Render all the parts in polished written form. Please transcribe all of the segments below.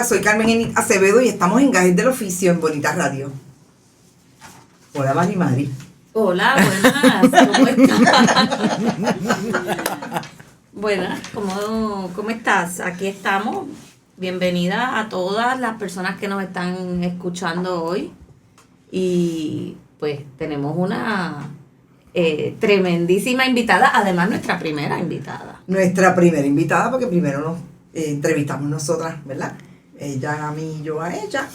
Hola, soy Carmen Acevedo y estamos en Gajes del Oficio en Bonita Radio. Hola, Mari. Hola, buenas, ¿cómo estás? Buenas, ¿cómo estás? Aquí estamos. Bienvenida a todas las personas que nos están escuchando hoy. Y pues tenemos una tremendísima invitada, además nuestra primera invitada. Nuestra primera invitada, porque primero nos entrevistamos nosotras, ¿verdad? Ella a mí y yo a ella.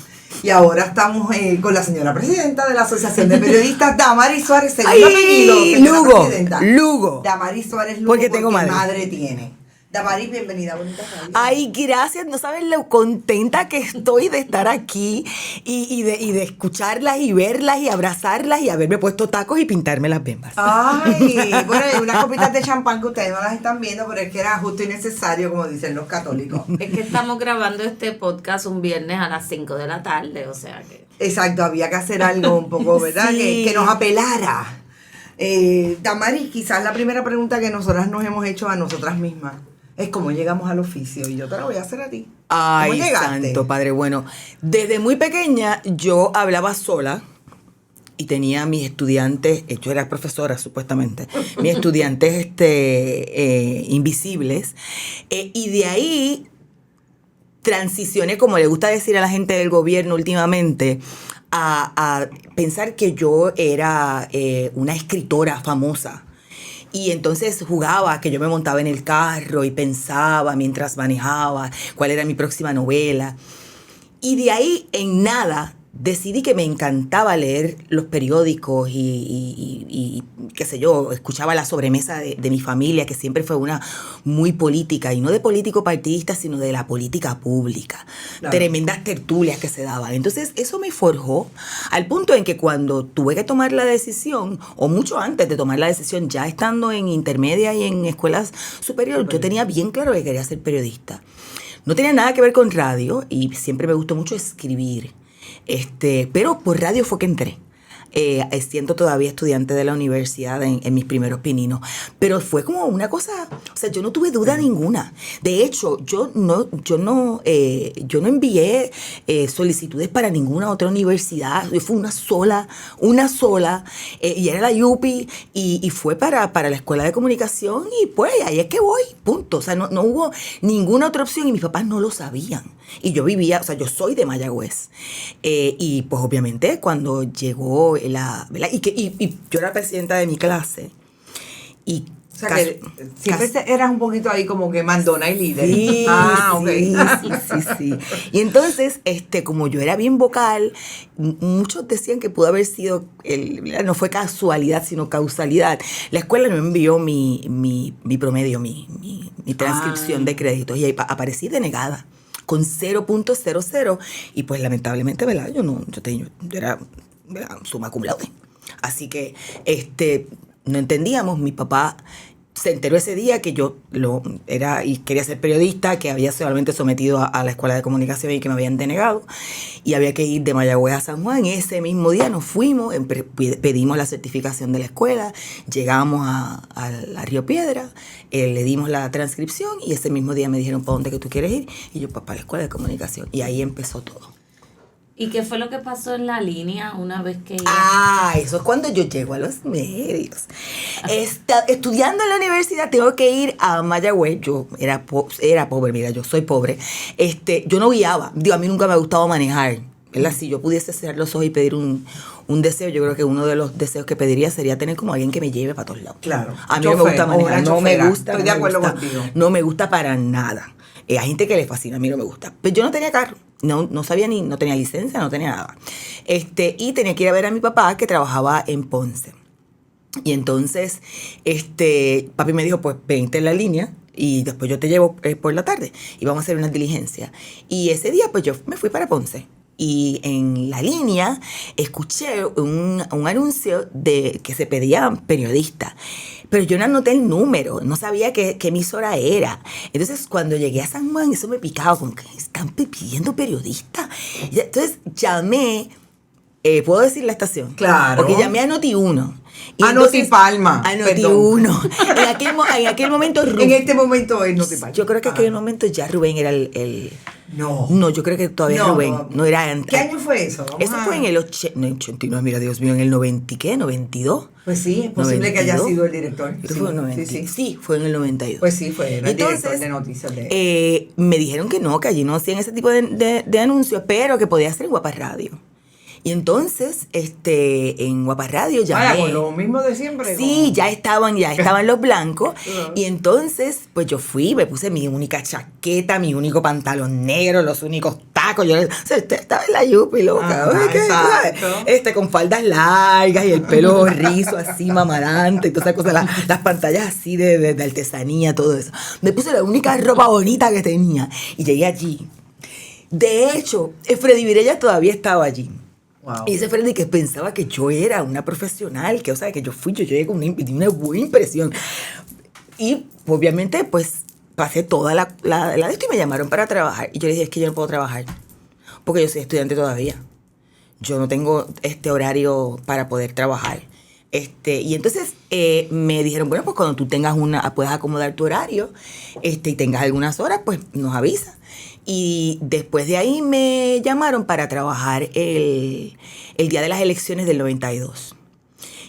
Y ahora estamos con la señora presidenta de la Asociación de Periodistas, Damaris Suárez, segundo apellido. Lugo. Damaris Suárez Lugo, porque tengo madre tiene. Damaris, bienvenida a Bonita Radio. Ay, gracias. No saben lo contenta que estoy de estar aquí y de escucharlas y verlas y abrazarlas y haberme puesto tacos y pintarme las bembas. Ay, bueno, hay unas copitas de champán que ustedes no las están viendo, pero es que era justo y necesario, como dicen los católicos. Es que estamos grabando este podcast un viernes a las 5 de la tarde, o sea que... Exacto, había que hacer algo un poco, ¿verdad? Sí. Que nos apelara. Damaris, quizás la primera pregunta que nosotras nos hemos hecho a nosotras mismas es cómo llegamos al oficio, y yo te la voy a hacer a ti. Ay, ¿Cómo llegaste? santo padre. Bueno, desde muy pequeña yo hablaba sola y tenía mis estudiantes, yo era profesora supuestamente, mis estudiantes invisibles, y de ahí transicioné, como le gusta decir a la gente del gobierno últimamente, a pensar que yo era una escritora famosa. Y entonces jugaba que yo me montaba en el carro y pensaba mientras manejaba cuál era mi próxima novela. Y de ahí en nada decidí que me encantaba leer los periódicos y qué sé yo, escuchaba la sobremesa de mi familia, que siempre fue una muy política, y no de político partidista, sino de la política pública. Claro. Tremendas tertulias que se daban. Entonces eso me forjó al punto en que cuando tuve que tomar la decisión, o mucho antes de tomar la decisión, ya estando en intermedia y en escuelas superiores, yo tenía bien claro que quería ser periodista. No tenía nada que ver con radio y siempre me gustó mucho escribir. Pero por radio fue que entré. Siendo todavía estudiante de la universidad en mis primeros pininos. Pero fue como una cosa, o sea, yo no tuve duda ninguna. De hecho, yo no envié solicitudes para ninguna otra universidad. Fue una sola, y era la UPI, y fue para la Escuela de Comunicación, y pues ahí es que voy, punto. O sea, no hubo ninguna otra opción, y mis papás no lo sabían. Y yo vivía, o sea, yo soy de Mayagüez. Y pues obviamente cuando llegó ¿verdad? Y yo era presidenta de mi clase. Y o sea, que siempre eras un poquito ahí como que mandona y líder. Sí, sí. Y entonces, como yo era bien vocal, muchos decían que pudo haber sido, no fue casualidad, sino causalidad. La escuela me envió mi promedio, mi transcripción de créditos, y ahí aparecí denegada con 0.00, y pues lamentablemente, ¿verdad? Yo era, ¿verdad?, summa cum laude. Así que no entendíamos. Mi papá se enteró ese día que yo era y quería ser periodista, que había solamente sometido a la Escuela de Comunicación y que me habían denegado, y había que ir de Mayagüez a San Juan. Ese mismo día nos fuimos, pedimos la certificación de la escuela, llegamos a Río Piedra, le dimos la transcripción, y ese mismo día me dijeron, ¿para dónde que tú quieres ir? Y yo, para la Escuela de Comunicación. Y ahí empezó todo. ¿Y qué fue lo que pasó en la línea una vez que eso es cuando yo llego a los medios. Estudiando en la universidad, tengo que ir a Mayagüez. Yo era pobre, mira, yo soy pobre. Yo no guiaba. A mí nunca me ha gustado manejar, ¿verdad? Si yo pudiese cerrar los ojos y pedir un deseo, yo creo que uno de los deseos que pediría sería tener como alguien que me lleve para todos lados. Claro. A mí no me gusta manejar. No me gusta. Estoy de acuerdo contigo. No me gusta para nada. Hay gente que le fascina, a mí no me gusta. Pero yo no tenía carro. No sabía no tenía licencia, no tenía nada. Y tenía que ir a ver a mi papá, que trabajaba en Ponce. Y entonces, papi me dijo, pues vente en la línea y después yo te llevo por la tarde y vamos a hacer una diligencia. Y ese día, pues yo me fui para Ponce. Y en la línea escuché un anuncio de que se pedían periodistas, pero yo no anoté el número, no sabía qué emisora era. Entonces cuando llegué a San Juan, eso me picaba, como que están pidiendo periodistas. Y entonces llamé ¿Puedo decir la estación? Claro. Porque llamé a Noti1. A Notipalma. A Noti1. En aquel momento En este momento es Notipalma. yo creo que en aquel momento ya Rubén era el No, yo creo que todavía No, Rubén. no. No era antes. ¿Qué año fue eso? Vamos Eso fue en el 89, mira, Dios mío, en el 90, ¿qué? ¿92? Pues sí, es posible que haya 92. sido el director. Creo que fue en el 90. Sí. Sí, fue en el 92. Pues sí, fue era el director Entonces, de noticias de... me dijeron que no, que allí no hacían ese tipo de anuncios, pero que podía hacer en Guapa Radio. Y entonces, en Guapa Radio llamé. Con lo mismo de siempre. Sí, ya estaban los blancos. Y entonces, pues yo fui, me puse mi única chaqueta, mi único pantalón negro, los únicos tacos. Yo, o sea, estaba en la yupi, loca. Ajá, Oye, ¿qué? exacto. Con faldas largas y el pelo rizo así, mamarante, y todas esas cosas, las pantallas así de artesanía, todo eso. Me puse la única ropa bonita que tenía. Y llegué allí. De hecho, Freddy Virella todavía estaba allí. Wow. Y ese Freddy que pensaba que yo era una profesional, que, o sea, que yo llegué con una buena impresión. Y obviamente, pues, pasé toda la de esto y me llamaron para trabajar. Y yo le dije, es que yo no puedo trabajar, porque yo soy estudiante todavía. Yo no tengo este horario para poder trabajar. Y entonces me dijeron, bueno, pues cuando tú puedes acomodar tu horario, y tengas algunas horas, pues nos avisas. Y después de ahí me llamaron para trabajar el día de las elecciones del 92.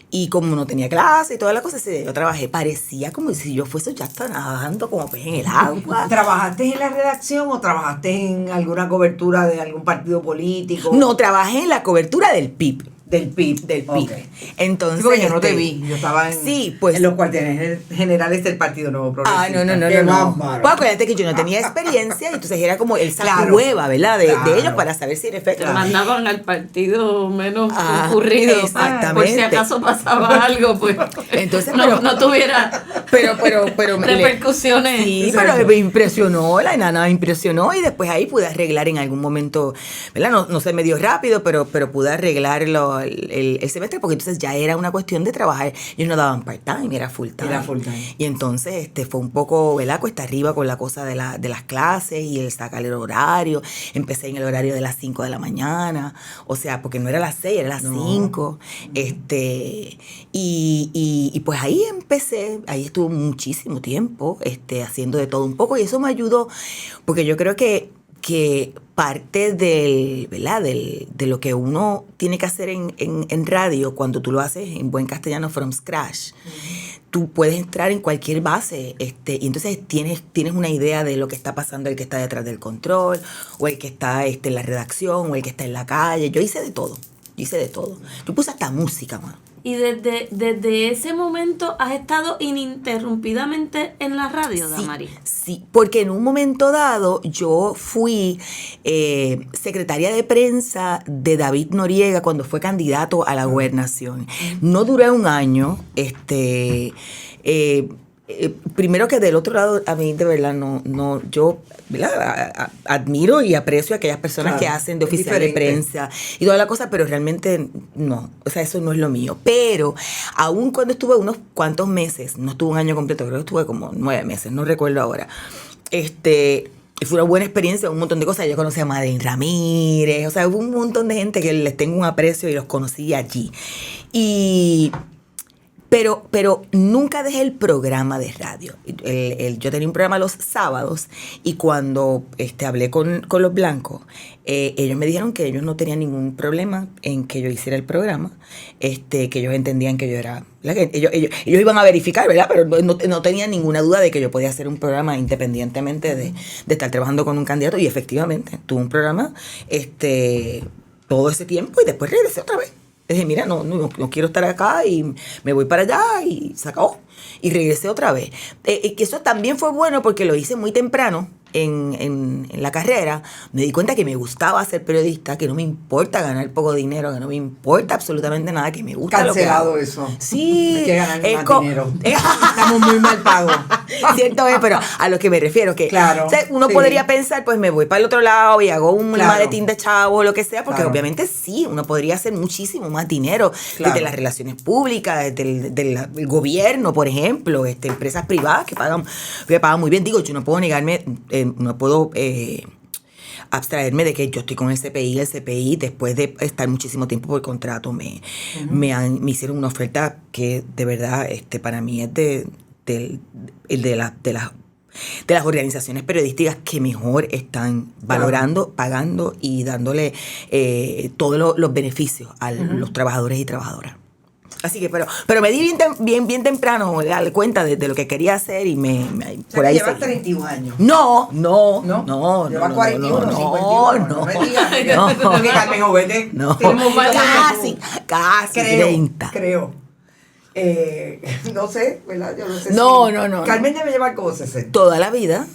Y como no tenía clase y toda la cosa, yo trabajé. Parecía como si yo fuese ya nadando como pez en el agua. ¿Trabajaste en la redacción o trabajaste en alguna cobertura de algún partido político? No, trabajé en la cobertura del PIB. Del PIB. Del PIB. Okay. Entonces, Sí, porque yo no te vi. Yo estaba en los cuarteles generales del Partido Nuevo Progresista. No. Pues acuérdate que yo no tenía experiencia y entonces era como el saco hueva, ¿verdad? De ellos para saber si en efecto. Te mandaban al partido menos concurrido. Exactamente. Por si acaso pasaba algo, pues. Entonces, no tuviera pero repercusiones. Sí, pero me impresionó, la enana me impresionó y después ahí pude arreglar en algún momento, ¿verdad? No sé, medio rápido, pero pude arreglarlo el semestre, porque entonces ya era una cuestión de trabajar. Ellos no daban part-time, era full-time. Era full-time. Y entonces fue un poco, ¿verdad? Cuesta arriba con la cosa de las clases y el sacar el horario. Empecé en el horario de las 5 de la mañana, o sea, porque no era las 6, era las 5. Y pues ahí empecé, ahí estuve muchísimo tiempo haciendo de todo un poco y eso me ayudó, porque yo creo que parte ¿verdad? de lo que uno tiene que hacer en radio, cuando tú lo haces en buen castellano from scratch, tú puedes entrar en cualquier base y entonces tienes una idea de lo que está pasando, el que está detrás del control, o el que está en la redacción, o el que está en la calle. Yo hice de todo. Yo puse hasta música, mano. Y desde ese momento has estado ininterrumpidamente en la radio, Damaris. Sí, porque en un momento dado yo fui secretaria de prensa de David Noriega cuando fue candidato a la gobernación. No duré un año, primero que del otro lado, a mí de verdad yo ¿verdad? Admiro y aprecio a aquellas personas que hacen de oficial de prensa y toda la cosa, pero realmente no, o sea, eso no es lo mío. Pero aún cuando estuve unos cuantos meses, no estuve un año completo, creo que estuve como 9 meses, no recuerdo ahora, fue una buena experiencia, un montón de cosas. Yo conocí a Madeline Ramírez, o sea, hubo un montón de gente que les tengo un aprecio y los conocí allí. Pero nunca dejé el programa de radio. Yo tenía un programa los sábados y cuando hablé con los blancos, ellos me dijeron que ellos no tenían ningún problema en que yo hiciera el programa, que ellos entendían que yo era... Ellos iban a verificar, ¿verdad? Pero no tenían ninguna duda de que yo podía hacer un programa independientemente de estar trabajando con un candidato. Y efectivamente, tuve un programa todo ese tiempo y después regresé otra vez. Dije, mira, no quiero estar acá y me voy para allá y se acabó. Y regresé otra vez. Que eso también fue bueno porque lo hice muy temprano en la carrera. Me di cuenta que me gustaba ser periodista, que no me importa ganar poco dinero, que no me importa absolutamente nada, que me gusta cancelado lo que hago. Eso. Sí. Hay que ganar más dinero. Estamos muy mal pagos. Cierto es, pero a lo que me refiero, que claro, o sea, uno podría pensar, pues me voy para el otro lado y hago un maletín de chavo o lo que sea, porque obviamente sí, uno podría hacer muchísimo más dinero desde las relaciones públicas, desde el gobierno, por ejemplo, empresas privadas que pagan muy bien. Digo, yo no puedo negarme, no puedo abstraerme de que yo estoy con el CPI, después de estar muchísimo tiempo por contrato, me hicieron una oferta que de verdad para mí es de las organizaciones periodísticas que mejor están valorando, pagando y dándole todos los beneficios a los trabajadores y trabajadoras. Así que, pero me di bien temprano dar cuenta de lo que quería hacer y por ahí llevas 31 años. No. Llevas 41, no, 51. No me digas. No. Porque Carmen Ovete. No. Casi 30. Creo. No sé, ¿verdad? Yo no sé. No. Carmen debe llevar como 60. Toda la vida.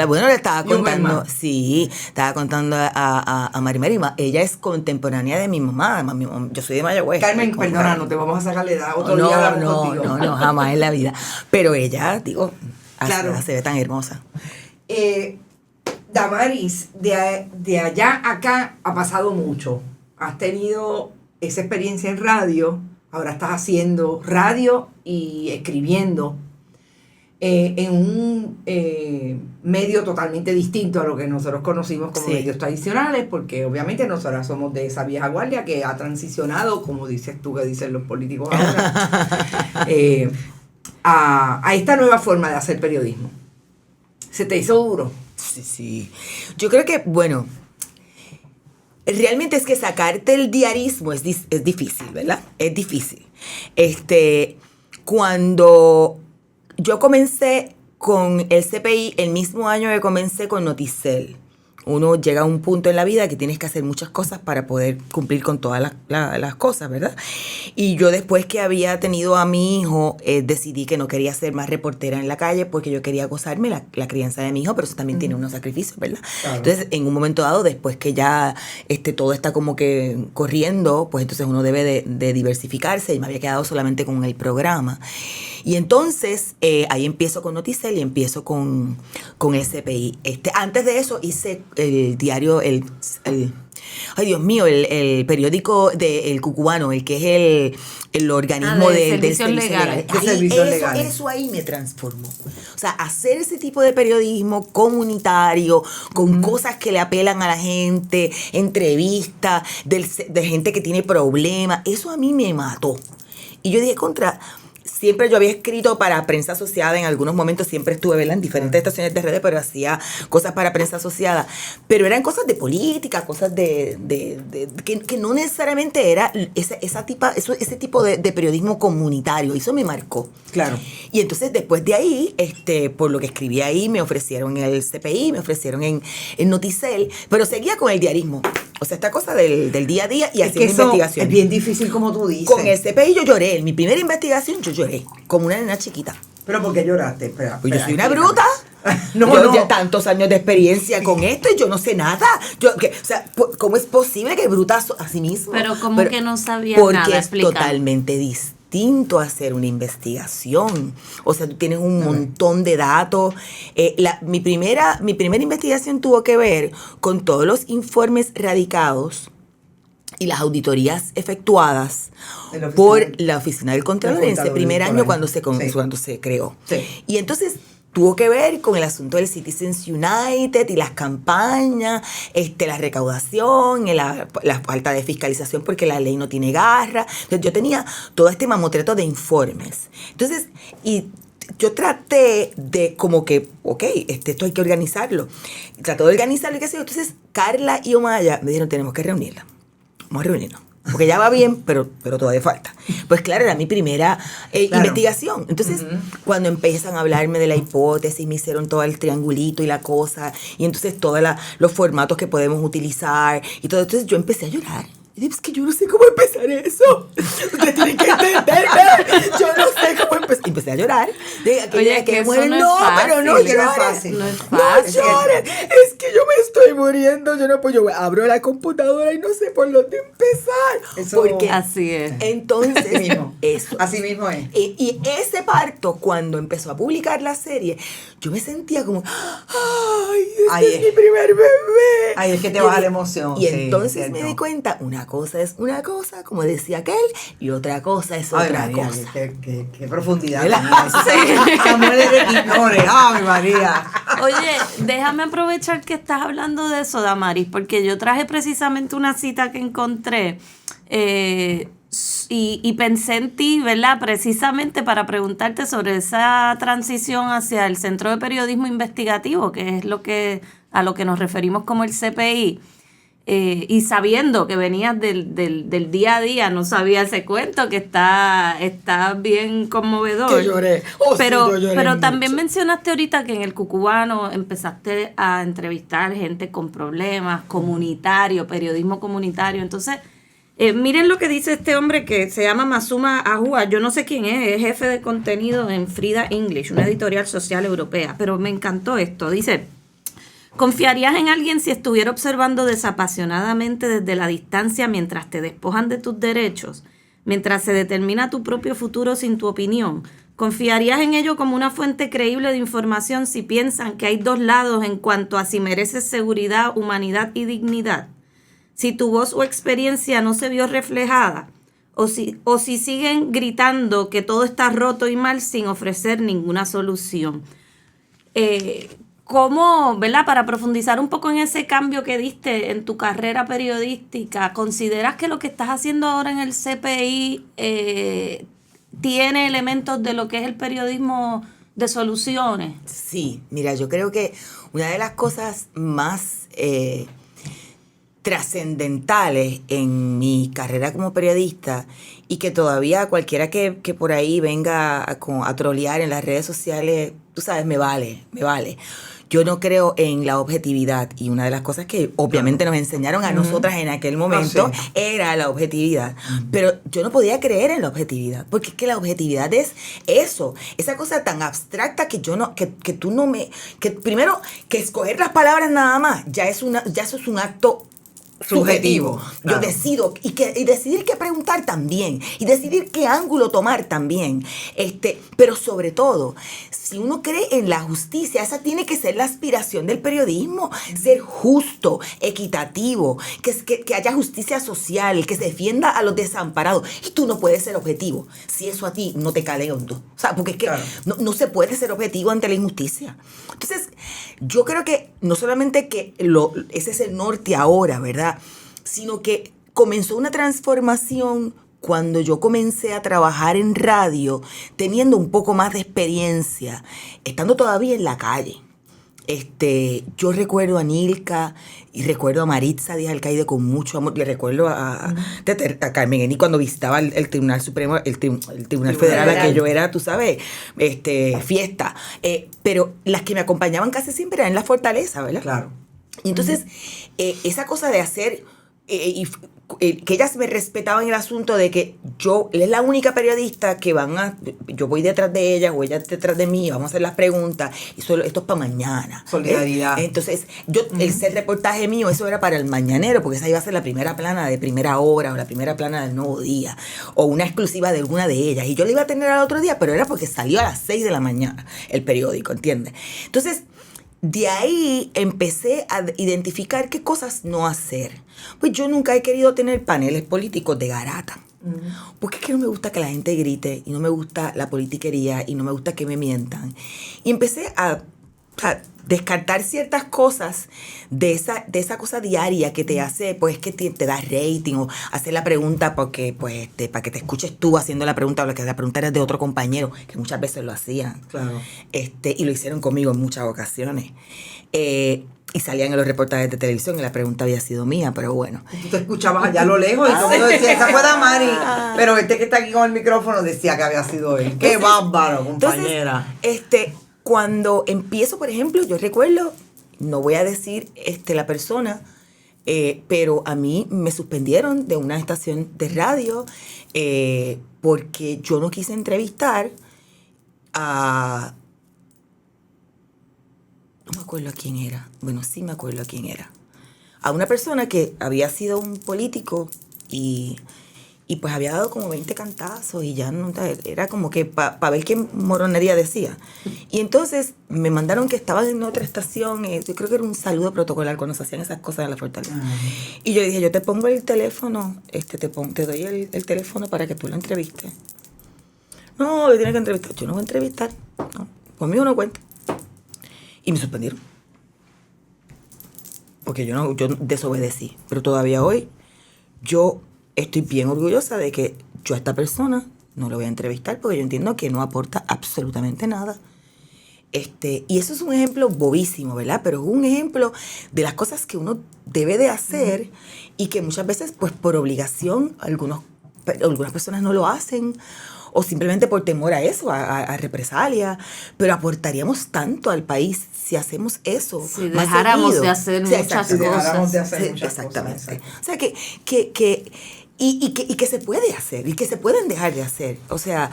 Bueno, le estaba ¿Y un contando. mes más? Sí, estaba contando a Marimari. Ella es contemporánea de mi mamá. Yo soy de Mayagüez. Carmen, perdona, no te vamos a sacar la edad. Otro día hablamos contigo. No, jamás en la vida. Pero ella, claro, se ve tan hermosa. Damaris, de allá a acá ha pasado mucho. Has tenido esa experiencia en radio. Ahora estás haciendo radio y escribiendo en un medio totalmente distinto a lo que nosotros conocimos como medios tradicionales, porque obviamente nosotros somos de esa vieja guardia que ha transicionado, como dices tú, que dicen los políticos ahora, a esta nueva forma de hacer periodismo. ¿Se te hizo duro? Sí. Yo creo que, bueno, realmente es que sacarte el diarismo es difícil, ¿verdad? Es difícil. Cuando yo comencé con el CPI, el mismo año que comencé con Noticel, uno llega a un punto en la vida que tienes que hacer muchas cosas para poder cumplir con todas las cosas, ¿verdad? Y yo después que había tenido a mi hijo, decidí que no quería ser más reportera en la calle porque yo quería gozarme la crianza de mi hijo, pero eso también tiene unos sacrificios, ¿verdad? Claro. Entonces, en un momento dado, después que ya todo está como que corriendo, pues entonces uno debe de diversificarse, y me había quedado solamente con el programa. Y entonces, ahí empiezo con Noticel y empiezo con el CPI. Antes de eso hice el diario, ay Dios mío, el periódico del Cucubano, el que es el organismo del servicio legal. Eso ahí me transformó. O sea, hacer ese tipo de periodismo comunitario, con cosas que le apelan a la gente, entrevistas de gente que tiene problemas, eso a mí me mató. Y yo dije, siempre yo había escrito para prensa asociada en algunos momentos, siempre estuve, ¿verdad?, en diferentes estaciones de redes, pero hacía cosas para prensa asociada. Pero eran cosas de política, cosas que no necesariamente era ese tipo de periodismo comunitario. Eso me marcó. Claro. Y entonces después de ahí, por lo que escribí ahí, me ofrecieron el CPI, me ofrecieron en Noticel, pero seguía con el diarismo. O sea, esta cosa del día a día y haciendo investigación. Es bien difícil, como tú dices. Con el CPI yo lloré. En mi primera investigación yo lloré, como una nena chiquita. ¿Pero por qué lloraste? Espera, pues yo soy una bruta. No. Ya tantos años de experiencia con esto y yo no sé nada. O sea, ¿cómo es posible que bruta a sí mismo? Pero como que no sabía porque nada. Porque es explica. totalmente distinto hacer una investigación. O sea, tú tienes un montón de datos. Mi primera investigación tuvo que ver con todos los informes radicados y las auditorías efectuadas por la Oficina del Contralor en ese primer año cuando se creó. Sí. Y entonces tuvo que ver con el asunto del Citizens United y las campañas, la recaudación, la falta de fiscalización porque la ley no tiene garra. Entonces yo tenía todo este mamotreto de informes. Entonces, yo traté de como que, esto hay que organizarlo. Trató de organizarlo y qué sé yo. Entonces Carla y Omaya me dijeron, tenemos que reunirla. Vamos a reunirnos. Porque ya va bien, pero todavía falta. Pues claro, era mi primera investigación. Entonces, cuando empiezan a hablarme de la hipótesis, me hicieron todo el triangulito y la cosa, y entonces todos los formatos que podemos utilizar, y todo. Entonces yo empecé a llorar. Y dije, es que yo no sé cómo empezar eso. Ustedes tienen que entenderme. Yo no sé cómo empezar. Empecé a llorar. Oye, que eso no es fácil. Pero no llores. No es fácil. No llores. Es que yo me estoy muriendo. Yo no puedo. Yo abro la computadora y no sé por dónde empezar. Eso, porque así es. Entonces, eso. Así mismo es. Y ese parto, cuando empezó a publicar la serie, yo me sentía como, ay, este es mi primer bebé. Ay, es que te baja la emoción. Y entonces me di cuenta, una cosa es una cosa, como decía aquel, y otra cosa es otra cosa. Qué profundidad. Sí. Samuel de Quiñones. ¡Ay, María! Oye, déjame aprovechar que estás hablando de eso, Damaris, porque yo traje precisamente una cita que encontré y pensé en ti, ¿verdad? Precisamente para preguntarte sobre esa transición hacia el Centro de Periodismo Investigativo, que es a lo que nos referimos como el CPI. Y sabiendo que venías del día a día, no sabía ese cuento que está bien conmovedor. Que lloré. Pero Sí, yo lloré también mucho. mencionaste ahorita que en el Cucubano empezaste a entrevistar gente con problemas, comunitario, periodismo comunitario. Entonces, miren lo que dice este hombre que se llama Masuma Ahua. Yo no sé quién es jefe de contenido en Frida English, una editorial social europea. Pero me encantó esto. Dice: ¿confiarías en alguien si estuviera observando desapasionadamente desde la distancia mientras te despojan de tus derechos, mientras se determina tu propio futuro sin tu opinión? ¿Confiarías en ello como una fuente creíble de información si piensan que hay dos lados en cuanto a si mereces seguridad, humanidad y dignidad? Si tu voz o experiencia no se vio reflejada, o si siguen gritando que todo está roto y mal sin ofrecer ninguna solución. ¿Cómo, verdad? Para profundizar un poco en ese cambio que diste en tu carrera periodística, ¿consideras que lo que estás haciendo ahora en el CPI tiene elementos de lo que es el periodismo de soluciones? Sí, mira, yo creo que una de las cosas más trascendentales en mi carrera como periodista, y que todavía cualquiera que por ahí venga a trolear en las redes sociales, tú sabes, me vale. Yo no creo en la objetividad, y una de las cosas que obviamente nos enseñaron a nosotras en aquel momento era la objetividad. Pero yo no podía creer en la objetividad, porque es que la objetividad es eso, esa cosa tan abstracta que que primero, que escoger las palabras nada más, ya eso es un acto subjetivo. Claro. Yo decido y decidir qué preguntar también, y decidir qué ángulo tomar también. Pero sobre todo, si uno cree en la justicia, esa tiene que ser la aspiración del periodismo, ser justo, equitativo, que haya justicia social, que se defienda a los desamparados. Y tú no puedes ser objetivo si eso a ti no te cale hondo. O sea, porque es que no se puede ser objetivo ante la injusticia. Entonces, yo creo que no solamente que ese es el norte ahora, ¿verdad? Sino que comenzó una transformación cuando yo comencé a trabajar en radio, teniendo un poco más de experiencia, estando todavía en la calle. Yo recuerdo a Nilka y recuerdo a Maritza Díaz Alcaide con mucho amor. Le recuerdo a Carmen Eni cuando visitaba el Tribunal Supremo, el Tribunal Federal, aquello era, tú sabes, fiesta. Pero las que me acompañaban casi siempre eran en la Fortaleza, ¿verdad? Claro. Y entonces, esa cosa de hacer, que ellas me respetaban el asunto de que él es la única periodista que yo voy detrás de ella o ella detrás de mí, vamos a hacer las preguntas, y esto es para mañana. Solidaridad. Entonces, el ser reportaje mío, eso era para el mañanero, porque esa iba a ser la primera plana de Primera Hora o la primera plana del Nuevo Día, o una exclusiva de alguna de ellas, y yo la iba a tener al otro día, pero era porque salió a las 6 de la mañana el periódico, ¿entiendes? Entonces, de ahí empecé a identificar qué cosas no hacer. Pues yo nunca he querido tener paneles políticos de garata. Porque es que no me gusta que la gente grite, y no me gusta la politiquería, y no me gusta que me mientan. Y empecé a descartar ciertas cosas de esa cosa diaria que te hace, pues, que te da rating, o hacer la pregunta porque, pues, para que te escuches tú haciendo la pregunta, o que la pregunta era de otro compañero, que muchas veces lo hacían. Claro. Y lo hicieron conmigo en muchas ocasiones. Y salían en los reportajes de televisión y la pregunta había sido mía, pero bueno. Tú te escuchabas allá a lo lejos y todo el mundo decía, esa fue Damari. Pero que está aquí con el micrófono decía que había sido él. ¡Qué bárbaro, compañera! Entonces, cuando empiezo, por ejemplo, yo recuerdo, no voy a decir la persona, pero a mí me suspendieron de una estación de radio porque yo no quise entrevistar a... No me acuerdo a quién era. Bueno, sí me acuerdo a quién era. A una persona que había sido un político y pues había dado como 20 cantazos y ya no, era como que para ver qué moronería decía. Y entonces me mandaron que estaban en otra estación, yo creo que era un saludo protocolar cuando se hacían esas cosas en la Fortaleza. Y yo dije, yo te pongo el teléfono, te doy el teléfono para que tú lo entrevistes. No, lo tienes que entrevistar. Yo no voy a entrevistar. No, conmigo no cuenta. Y me suspendieron. Porque yo desobedecí. Pero todavía hoy yo estoy bien orgullosa de que yo a esta persona no lo voy a entrevistar porque yo entiendo que no aporta absolutamente nada. Y eso es un ejemplo bobísimo, ¿verdad? Pero es un ejemplo de las cosas que uno debe de hacer y que muchas veces, pues por obligación, algunas personas no lo hacen o simplemente por temor a eso, a represalia. Pero aportaríamos tanto al país si hacemos eso. Si más dejáramos seguido. de hacer Sí, muchas exacto. cosas. de hacer Sí, muchas exactamente. cosas. O sea, que se puede hacer y que se pueden dejar de hacer. O sea,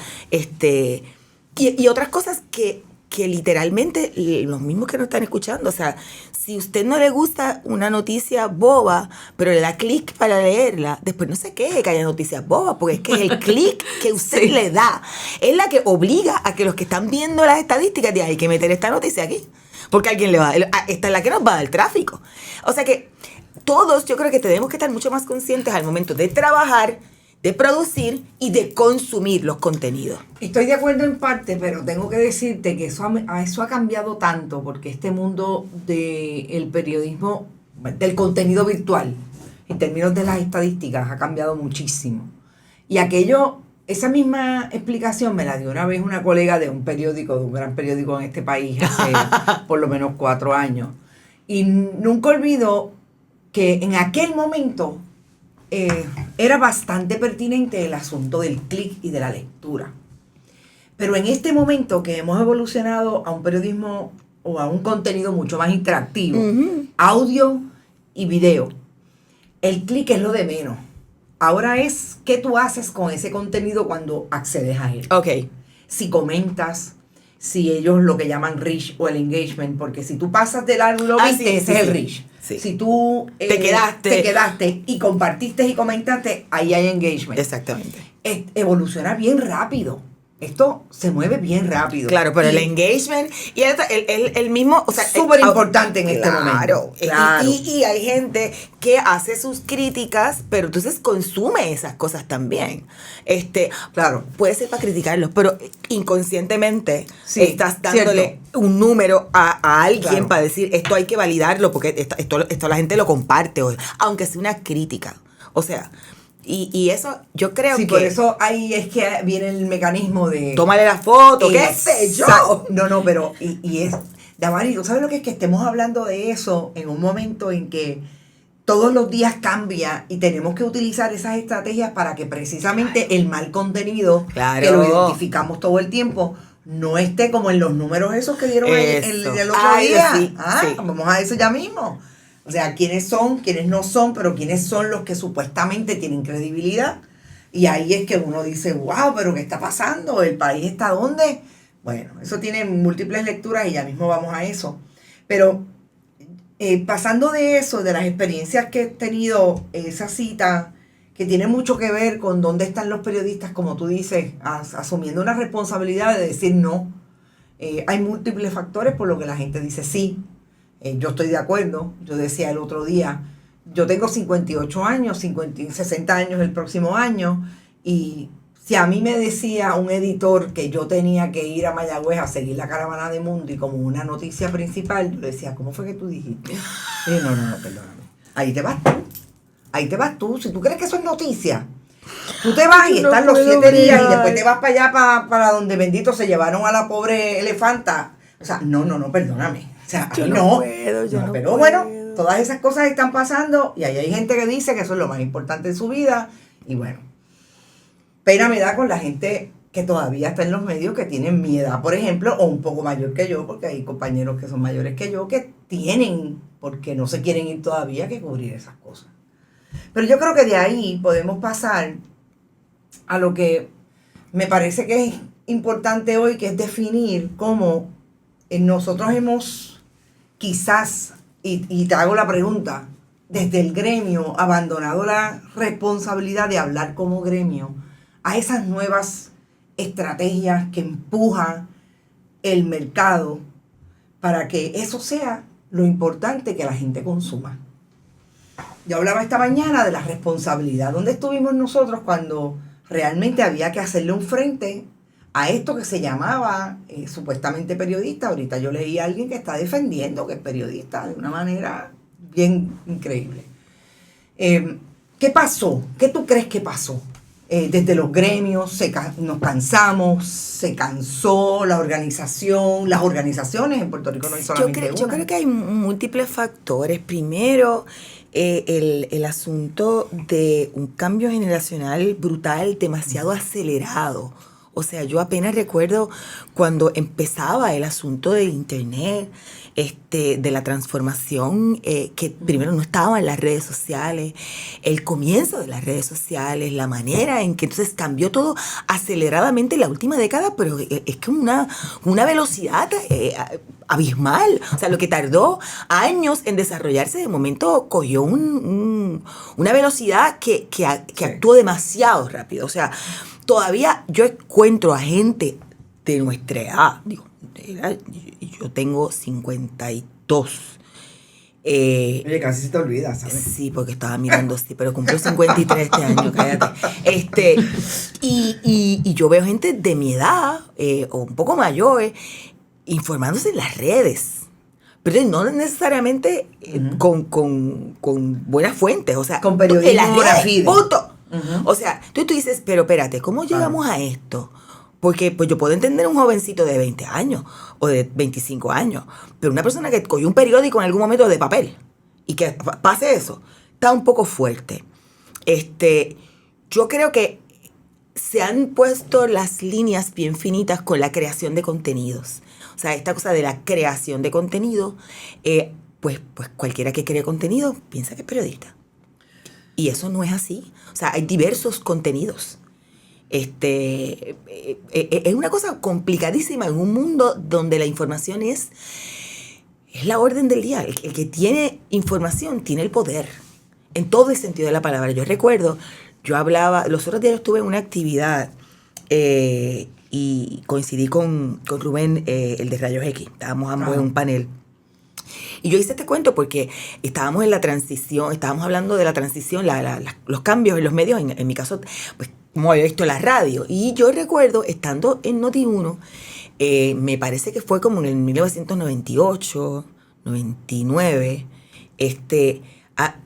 y otras cosas que literalmente los mismos que nos están escuchando, o sea, si a usted no le gusta una noticia boba, pero le da clic para leerla, después no se queje que haya noticias bobas, porque es que es el clic que usted Sí. le da, es la que obliga a que los que están viendo las estadísticas digan, hay que meter esta noticia aquí, porque alguien le va, esta es la que nos va a dar tráfico. O sea que todos yo creo que tenemos que estar mucho más conscientes al momento de trabajar, de producir y de consumir los contenidos. Estoy de acuerdo en parte, pero tengo que decirte que eso ha cambiado tanto, porque este mundo del periodismo, del contenido virtual, en términos de las estadísticas, ha cambiado muchísimo. Y esa misma explicación me la dio una vez una colega de un periódico, de un gran periódico en este país, hace por lo menos 4 años. Y nunca olvido que en aquel momento era bastante pertinente el asunto del clic y de la lectura. Pero en este momento que hemos evolucionado a un periodismo o a un contenido mucho más interactivo, audio y video, el clic es lo de menos. Ahora es qué tú haces con ese contenido cuando accedes a él. Ok. Si comentas, si ellos lo que llaman reach o el engagement, porque si tú pasas de largo y lo viste, sí, ese sí, es el sí. reach. Sí. Si tú Te quedaste y compartiste y comentaste, ahí hay engagement. Exactamente. Evoluciona bien rápido. Esto se mueve bien rápido. Claro, pero el Y engagement y el mismo, o sea, súper importante en este momento. Claro. Y hay gente que hace sus críticas, pero entonces consume esas cosas también. Claro. Puede ser para criticarlos, pero inconscientemente Sí, estás dándole un número a alguien Claro. para decir esto hay que validarlo porque esto la gente lo comparte hoy, aunque sea una crítica. O sea, y eso yo creo Sí, que por eso ahí es que viene el mecanismo de... tómale la foto, qué sé yo. No, pero y es... Damari, ¿tú sabes lo que es que estemos hablando de eso en un momento en que todos los días cambia y tenemos que utilizar esas estrategias para que precisamente el mal contenido, Claro. que lo identificamos todo el tiempo, no esté como en los números esos que dieron el otro Ay, día? sí, sí. Vamos a eso ya mismo. O sea, quiénes son, quiénes no son, pero quiénes son los que supuestamente tienen credibilidad. Y ahí es que uno dice, wow, pero ¿qué está pasando? ¿El país está dónde? Bueno, eso tiene múltiples lecturas y ya mismo vamos a eso. Pero pasando de eso, de las experiencias que he tenido, esa cita que tiene mucho que ver con dónde están los periodistas, como tú dices, asumiendo una responsabilidad de decir no. Hay múltiples factores por lo que la gente dice sí. Yo estoy de acuerdo. Yo decía el otro día, yo tengo 58 años, 60 años el próximo año, y si a mí me decía un editor que yo tenía que ir a Mayagüez a seguir la caravana de Mundi como una noticia principal, yo le decía, ¿cómo fue que tú dijiste? No, perdóname. Ahí te vas tú. Ahí te vas tú. Si tú crees que eso es noticia, tú te vas y No están los puedo 7 días y bregar. después te vas para allá, para donde bendito se llevaron a la pobre elefanta. O sea, no, perdóname. O sea, Yo ahí no no. puedo, yo no pero puedo. bueno, todas esas cosas están pasando y ahí hay gente que dice que eso es lo más importante de su vida. Y bueno, pena me da con la gente que todavía está en los medios, que tienen mi edad, por ejemplo, o un poco mayor que yo, porque hay compañeros que son mayores que yo, que tienen, porque no se quieren ir todavía, que cubrir esas cosas. Pero yo creo que de ahí podemos pasar a lo que me parece que es importante hoy, que es definir cómo nosotros hemos quizás, y te hago la pregunta, desde el gremio abandonado la responsabilidad de hablar como gremio a esas nuevas estrategias que empujan el mercado para que eso sea lo importante que la gente consuma. Yo hablaba esta mañana de la responsabilidad. ¿Dónde estuvimos nosotros cuando realmente había que hacerle un frente a esto que se llamaba supuestamente periodista. Ahorita yo leí a alguien que está defendiendo que es periodista de una manera bien increíble. ¿Qué pasó? ¿Qué tú crees que pasó? Desde los gremios nos cansamos, se cansó la organización, las organizaciones en Puerto Rico no hay solamente yo creo que hay múltiples factores. Primero, el asunto de un cambio generacional brutal, demasiado acelerado. O sea, yo apenas recuerdo cuando empezaba el asunto del internet, de la transformación, que primero no estaban las redes sociales, el comienzo de las redes sociales, la manera en que entonces cambió todo aceleradamente en la última década, pero es que una velocidad abismal. O sea, lo que tardó años en desarrollarse, de momento cogió una velocidad que actuó demasiado rápido. O sea, todavía yo encuentro a gente de nuestra edad, yo tengo 52. Oye, casi se te olvida, ¿sabes? Sí, porque estaba mirando, sí, pero cumplió 53 este año, cállate. Y yo veo gente de mi edad, o un poco mayor, informándose en las redes. Pero no necesariamente con buenas fuentes, o sea, con periodismo en las redes, punto. Uh-huh. O sea, tú dices, pero espérate, ¿cómo llegamos a esto? Porque pues yo puedo entender un jovencito de 20 años o de 25 años, pero una persona que cogió un periódico en algún momento de papel y que pase eso, está un poco fuerte. Yo creo que se han puesto las líneas bien finitas con la creación de contenidos. O sea, esta cosa de la creación de contenido, pues cualquiera que cree contenido piensa que es periodista. Y eso no es así. O sea, hay diversos contenidos. Es una cosa complicadísima en un mundo donde la información es la orden del día. El que tiene información tiene el poder, en todo el sentido de la palabra. Yo recuerdo, los otros días estuve en una actividad y coincidí con Rubén, el de Rayos X. Estábamos ambos en un panel. Y yo hice este cuento porque estábamos en la transición, estábamos hablando de la transición, los cambios en los medios, en mi caso, pues como había visto la radio. Y yo recuerdo, estando en Noti1, me parece que fue como en el 1998, 99,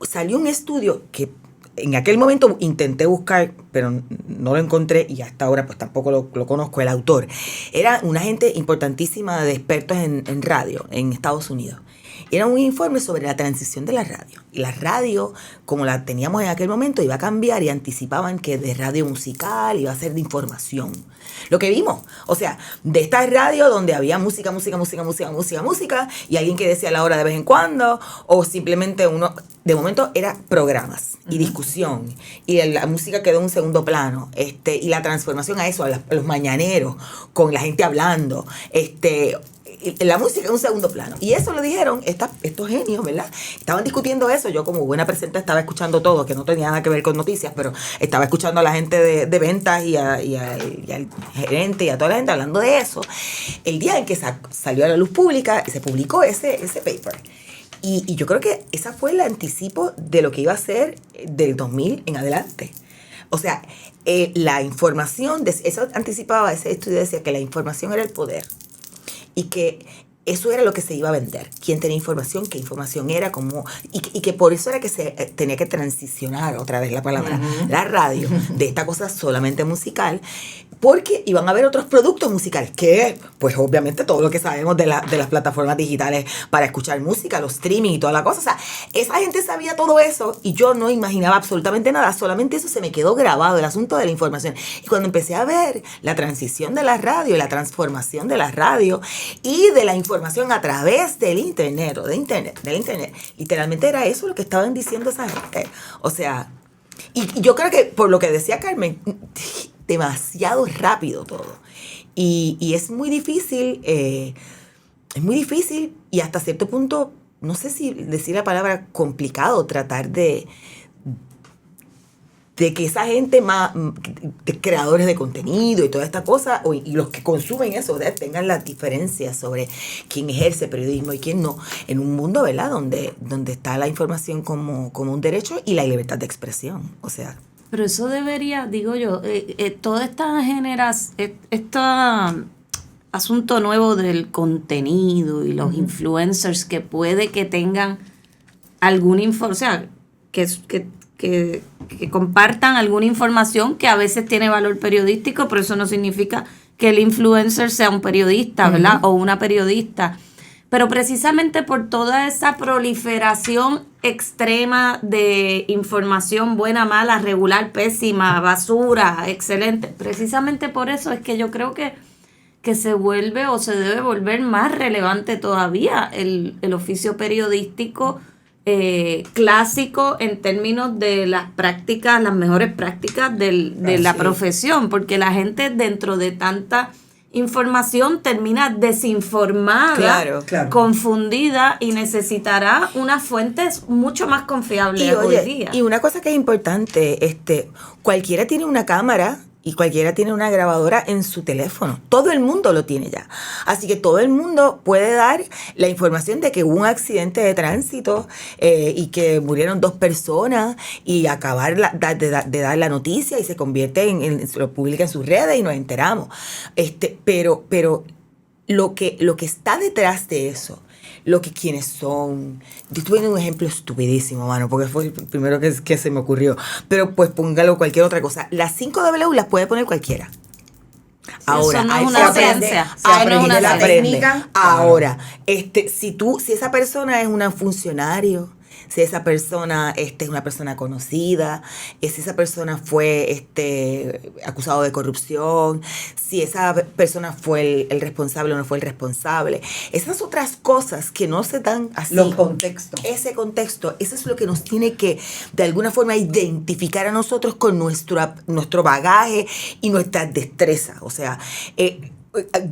salió un estudio que en aquel momento intenté buscar, pero no lo encontré y hasta ahora pues tampoco lo conozco, el autor. Era una gente importantísima de expertos en radio en Estados Unidos. Era un informe sobre la transición de la radio. Y la radio, como la teníamos en aquel momento, iba a cambiar y anticipaban que de radio musical iba a ser de información. Lo que vimos, o sea, de esta radio donde había música, y alguien que decía la hora de vez en cuando, o simplemente de momento era programas y discusión, y la música quedó en un segundo plano, y la transformación a eso, a los mañaneros, con la gente hablando, la música en un segundo plano. Y eso lo dijeron estos genios, ¿verdad? Estaban discutiendo eso. Yo como buena presenta estaba escuchando todo, que no tenía nada que ver con noticias, pero estaba escuchando a la gente de ventas y al gerente y a toda la gente hablando de eso. El día en que salió a la luz pública, se publicó ese paper. Y yo creo que esa fue el anticipo de lo que iba a ser del 2000 en adelante. O sea, la información, eso anticipaba, ese estudio decía que la información era el poder. Y que eso era lo que se iba a vender. Quién tenía información, qué información era, cómo, y que por eso era que se tenía que transicionar, otra vez la palabra, la radio, de esta cosa solamente musical, porque iban a haber otros productos musicales, que pues obviamente todo lo que sabemos de las plataformas digitales para escuchar música, los streaming y toda la cosa. O sea, esa gente sabía todo eso y yo no imaginaba absolutamente nada, solamente eso se me quedó grabado, el asunto de la información. Y cuando empecé a ver la transición de la radio, la transformación de la radio y de la información a través del internet, o del internet, literalmente era eso lo que estaban diciendo esa gente. O sea, y yo creo que por lo que decía Carmen, demasiado rápido todo. Y es muy difícil, y hasta cierto punto, no sé si decir la palabra complicado, tratar de que esa gente más, de creadores de contenido y toda esta cosa, y los que consumen eso, tengan las diferencias sobre quién ejerce periodismo y quién no, en un mundo, ¿verdad?, donde está la información como un derecho y la libertad de expresión. O sea, Pero eso debería, digo yo, toda esta asunto nuevo del contenido y los influencers que puede que tengan alguna información, o sea, que compartan alguna información que a veces tiene valor periodístico, pero eso no significa que el influencer sea un periodista, ¿verdad? O una periodista. Pero precisamente por toda esa proliferación extrema de información buena, mala, regular, pésima, basura, excelente, precisamente por eso es que yo creo que se vuelve o se debe volver más relevante todavía el oficio periodístico clásico en términos de las prácticas, las mejores prácticas de la profesión, porque la gente dentro de tanta información termina desinformada, claro, confundida y necesitará unas fuentes mucho más confiables hoy día. Y una cosa que es importante, cualquiera tiene una cámara y cualquiera tiene una grabadora en su teléfono. Todo el mundo lo tiene ya. Así que todo el mundo puede dar la información de que hubo un accidente de tránsito y que murieron 2 personas y acabar de dar la noticia y se convierte lo publica en sus redes y nos enteramos. Pero lo que está detrás de eso, quiénes son. Yo estuve en un ejemplo estupidísimo, mano, porque fue el primero que se me ocurrió. Pero pues póngalo cualquier otra cosa. Las 5W las puede poner cualquiera. Ahora, eso no es una ciencia. La técnica. Ahora, si esa persona es un funcionario, si esa persona es una persona conocida, si esa persona fue acusado de corrupción, si esa persona fue el responsable o no fue el responsable. Esas otras cosas que no se dan así. Los contextos. Ese contexto, eso es lo que nos tiene que, de alguna forma, identificar a nosotros con nuestro bagaje y nuestra destreza. O sea,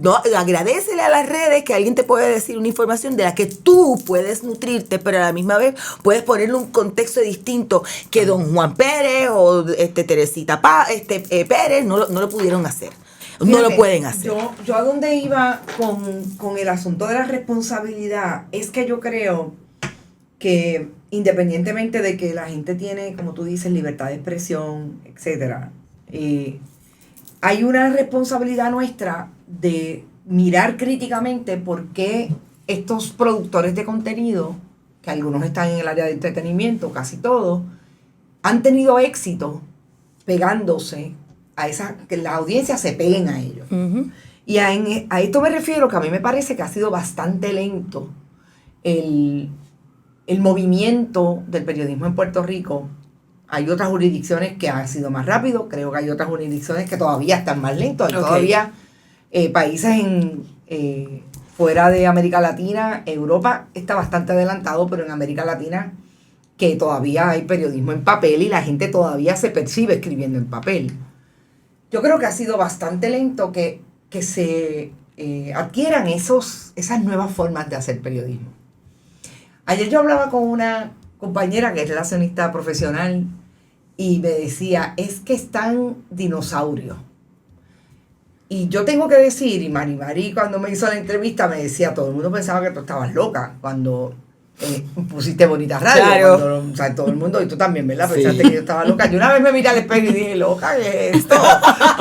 no, agradécele a las redes que alguien te puede decir una información de la que tú puedes nutrirte, pero a la misma vez puedes ponerle un contexto distinto que don Juan Pérez o Teresita Pérez no lo pudieron hacer. Fíjate, no lo pueden hacer. Yo a donde iba con el asunto de la responsabilidad es que yo creo que independientemente de que la gente tiene, como tú dices, libertad de expresión, etcétera, hay una responsabilidad nuestra de mirar críticamente por qué estos productores de contenido, que algunos están en el área de entretenimiento, casi todos, han tenido éxito pegándose que la audiencia se peguen a ellos. Uh-huh. Y a esto me refiero, que a mí me parece que ha sido bastante lento el movimiento del periodismo en Puerto Rico. Hay otras jurisdicciones que ha sido más rápido, creo que hay otras jurisdicciones que todavía están más lentos. Hay todavía países fuera de América Latina, Europa está bastante adelantado, pero en América Latina que todavía hay periodismo en papel y la gente todavía se percibe escribiendo en papel. Yo creo que ha sido bastante lento que se adquieran esas nuevas formas de hacer periodismo. Ayer yo hablaba con una compañera que es relacionista profesional y me decía, es que están dinosaurios. Y yo tengo que decir, y Mari cuando me hizo la entrevista me decía, todo el mundo pensaba que tú estabas loca cuando pusiste Bonita Radio. Claro. Cuando, o sea, todo el mundo, y tú también, ¿verdad? Sí. Pensaste que yo estaba loca. Yo una vez me miré al espejo y dije, loca, ¿qué es esto?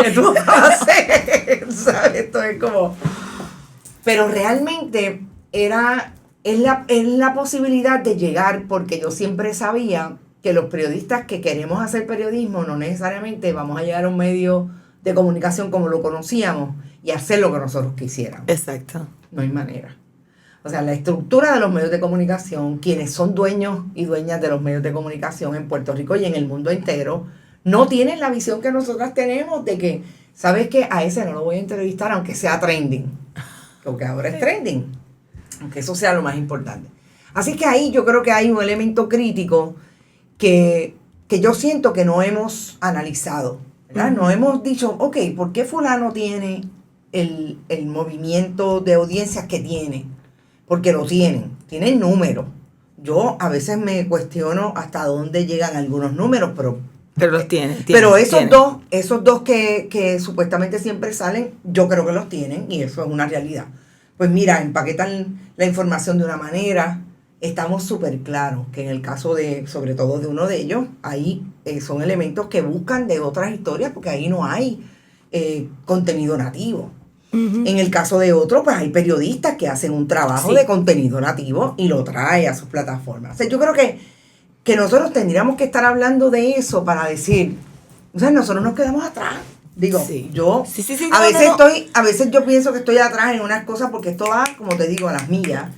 ¿Qué tú vas a hacer? ¿Sabes? Esto es como... Pero realmente es la posibilidad de llegar, porque yo siempre sabía que los periodistas que queremos hacer periodismo no necesariamente vamos a llegar a un medio de comunicación como lo conocíamos y hacer lo que nosotros quisiéramos. Exacto. No hay manera. O sea, la estructura de los medios de comunicación, quienes son dueños y dueñas de los medios de comunicación en Puerto Rico y en el mundo entero, no tienen la visión que nosotras tenemos de que, ¿sabes qué? A ese no lo voy a entrevistar aunque sea trending. Porque ahora es trending. Aunque eso sea lo más importante. Así que ahí yo creo que hay un elemento crítico que yo siento que no hemos analizado, ¿verdad? No hemos dicho, ok, ¿por qué fulano tiene el movimiento de audiencias que tiene? Porque lo tienen números. Yo a veces me cuestiono hasta dónde llegan algunos números, pero los tienen. Pero esos dos que supuestamente siempre salen, yo creo que los tienen y eso es una realidad. Pues mira, empaquetan la información de una manera, estamos súper claros que en el caso de, sobre todo de uno de ellos, ahí son elementos que buscan de otras historias porque ahí no hay contenido nativo. En el caso de otro, pues hay periodistas que hacen un trabajo de contenido nativo y lo trae a sus plataformas. O sea, yo creo que nosotros tendríamos que estar hablando de eso para decir, o sea, nosotros nos quedamos atrás. Digo, yo a veces yo pienso que estoy atrás en unas cosas porque esto va, como te digo, a las millas.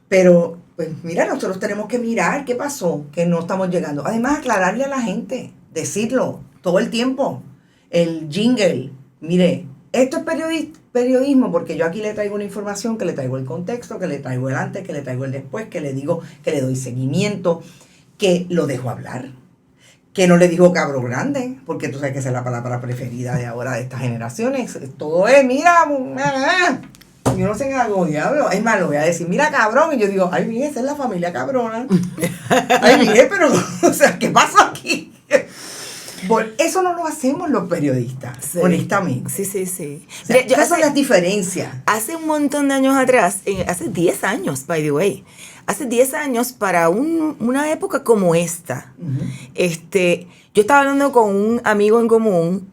Pero, pues mira, nosotros tenemos que mirar qué pasó, que no estamos llegando. Además, aclararle a la gente, decirlo todo el tiempo. El jingle, mire, esto es periodismo porque yo aquí le traigo una información, que le traigo el contexto, que le traigo el antes, que le traigo el después, que le digo, que le doy seguimiento, que lo dejo hablar, que no le digo cabro grande, porque tú sabes que esa es la palabra preferida de ahora de estas generaciones. Todo es, mira, yo no sé qué hago, diablo. Es más, lo voy a decir, mira cabrón, y yo digo, ay, mire, esa es la familia cabrona. Ay, mire, pero, o sea, ¿qué pasó aquí? Eso no lo hacemos los periodistas, honestamente. Sí. O sea, esas son las diferencias. Hace un montón de años atrás, hace 10 años, by the way, hace 10 años para una época como esta, yo estaba hablando con un amigo en común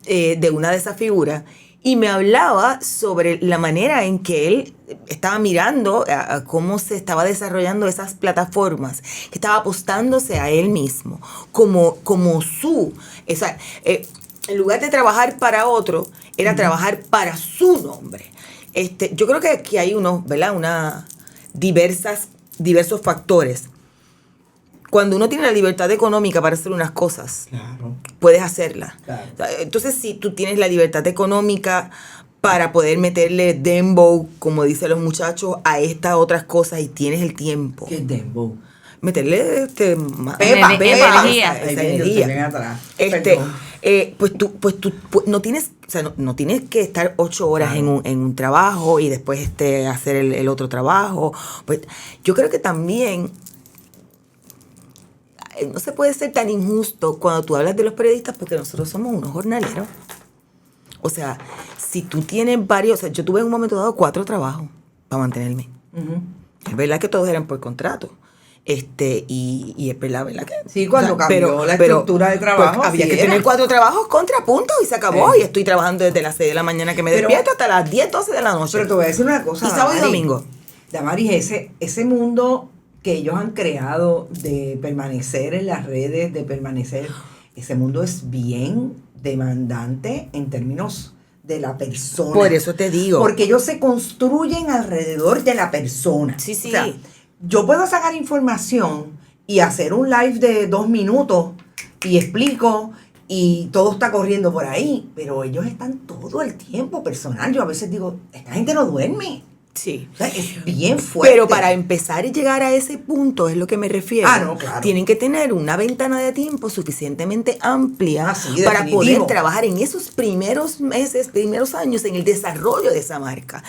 de una de esas figuras y me hablaba sobre la manera en que él estaba mirando a cómo se estaba desarrollando esas plataformas, que estaba apostándose a él mismo, como en lugar de trabajar para otro, era trabajar para su nombre. Yo creo que aquí hay ¿verdad? Diversos factores. Cuando uno tiene la libertad económica para hacer unas cosas, claro, puedes hacerlas. Claro. Entonces, si tú tienes la libertad económica para poder meterle dembow, como dicen los muchachos, a estas otras cosas y tienes el tiempo. ¿Qué es dembow? Meterle energía. Pues tú no tienes, o sea, no tienes que estar 8 horas en un trabajo y después hacer el otro trabajo. Pues yo creo que también no se puede ser tan injusto cuando tú hablas de los periodistas porque nosotros somos unos jornaleros. O sea, si tú tienes varios, o sea, yo tuve en un momento dado 4 trabajos para mantenerme. Es verdad que todos eran por contrato. Y es verdad que sí, cuando cambió la estructura de trabajo pues, había que tener 4 trabajos contrapuntos y se acabó. Y estoy trabajando desde las 6 de la mañana que me despierto hasta las 10, 12 de la noche. Pero te voy a decir una cosa, y sábado y domingo. Damaris, ese mundo que ellos han creado de permanecer en las redes, ese mundo es bien demandante en términos de la persona. Por eso te digo. Porque ellos se construyen alrededor de la persona. Sí. O sea, yo puedo sacar información y hacer un live de 2 minutos y explico y todo está corriendo por ahí, pero ellos están todo el tiempo personal. Yo a veces digo, esta gente no duerme. Sí. O sea, es bien fuerte. Pero para empezar y llegar a ese punto, es lo que me refiero. No, claro. Tienen que tener una ventana de tiempo suficientemente amplia para poder trabajar en esos primeros meses, primeros años en el desarrollo de esa marca.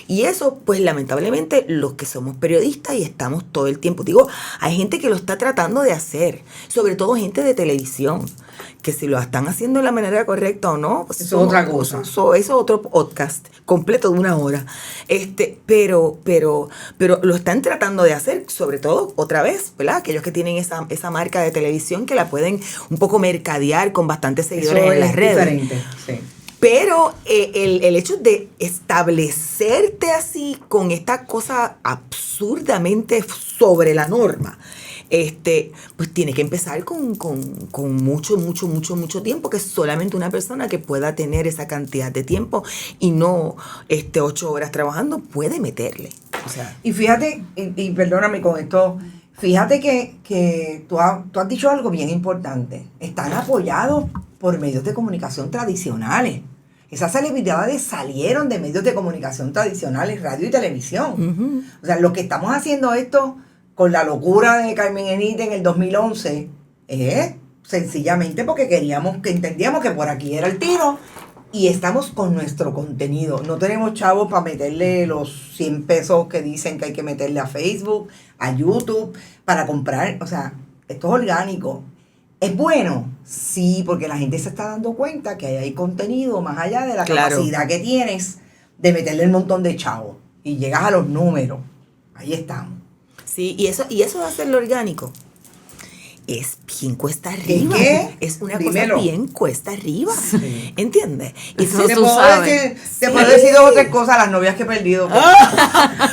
Y eso, pues lamentablemente, los que somos periodistas y estamos todo el tiempo, digo, hay gente que lo está tratando de hacer, sobre todo gente de televisión, que si lo están haciendo de la manera correcta o no, pues eso es otra cosa. Eso es otro podcast completo de 1 hora. Pero lo están tratando de hacer, sobre todo, otra vez, ¿verdad? Aquellos que tienen esa marca de televisión que la pueden un poco mercadear con bastantes seguidores en las redes. Diferente, sí. Pero el hecho de establecerte así con esta cosa absurdamente sobre la norma, pues tiene que empezar con mucho tiempo, que es solamente una persona que pueda tener esa cantidad de tiempo y no 8 horas trabajando puede meterle. O sea. Y fíjate, y perdóname con esto, fíjate que tú has dicho algo bien importante. Están apoyados por medios de comunicación tradicionales. Esas celebridades salieron de medios de comunicación tradicionales, radio y televisión. O sea, lo que estamos haciendo esto con la locura de Carmen Enite en el 2011, sencillamente porque entendíamos que por aquí era el tiro y estamos con nuestro contenido. No tenemos chavos para meterle los 100 pesos que dicen que hay que meterle a Facebook, a YouTube, para comprar. O sea, esto es orgánico. ¿Es bueno? Sí, porque la gente se está dando cuenta que hay contenido más allá de la capacidad que tienes de meterle un montón de chavos y llegas a los números. Ahí estamos. Sí, y eso de hacerlo orgánico es bien cuesta arriba. ¿Qué? Es una Dímelo. cosa bien cuesta arriba. Sí. ¿Entiendes? Y Eso Te tú puedo sabes. decir, te puedo decir dos o tres cosas a las novias que he perdido.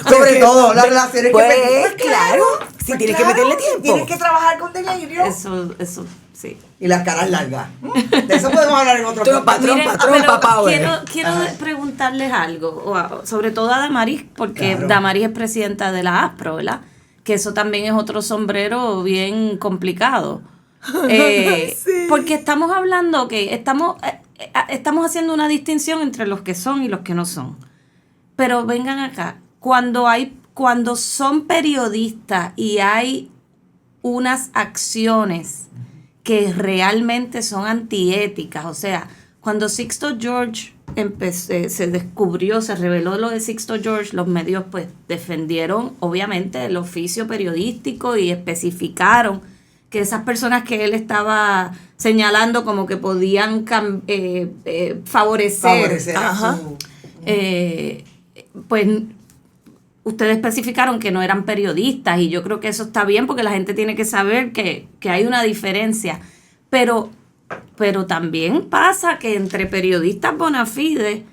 Sobre todo, las relaciones pues, que he perdido. Pues claro, sí, tienes que meterle tiempo. Tienes que trabajar con delirio. Eso, sí. Y las caras largas. De eso podemos hablar en otro Trompa, podcast. trompa, Miren, trompa, pero power. quiero preguntarles algo, sobre todo a Damaris, porque Claro. Damaris es presidenta de la ASPRO, ¿verdad? Que eso también es otro sombrero bien complicado. Sí. Porque estamos hablando que estamos haciendo una distinción entre los que son y los que no son. Pero vengan acá, cuando son periodistas y hay unas acciones que realmente son antiéticas, o sea, cuando Sixto George se descubrió, se reveló lo de Sixto George, los medios pues defendieron obviamente el oficio periodístico y especificaron que esas personas que él estaba señalando como que podían favorecer a Ajá. su- pues ustedes especificaron que no eran periodistas y yo creo que eso está bien porque la gente tiene que saber que hay una diferencia. Pero también pasa que entre periodistas bona fide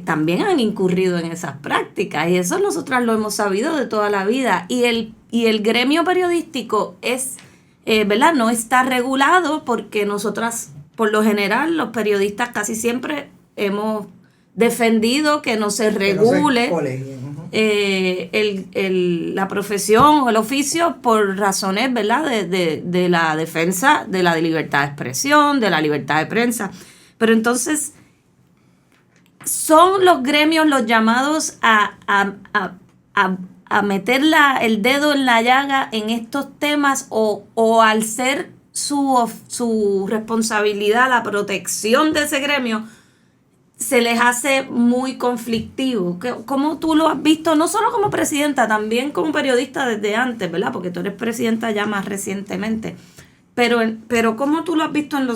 también han incurrido en esas prácticas y eso nosotras lo hemos sabido de toda la vida. Y el gremio periodístico es, ¿verdad? No está regulado porque nosotras, por lo general, los periodistas casi siempre hemos defendido que no se que no se regule colegien, ujú. la profesión o el oficio por razones, ¿verdad? De la defensa de la libertad de expresión, de la libertad de prensa. Pero entonces, ¿son los gremios los llamados a meter el dedo en la llaga en estos temas o al ser su responsabilidad la protección de ese gremio, se les hace muy conflictivo? ¿Cómo tú lo has visto, no solo como presidenta, también como periodista desde antes, ¿verdad? Porque tú eres presidenta ya más recientemente. Pero ¿cómo tú lo has visto en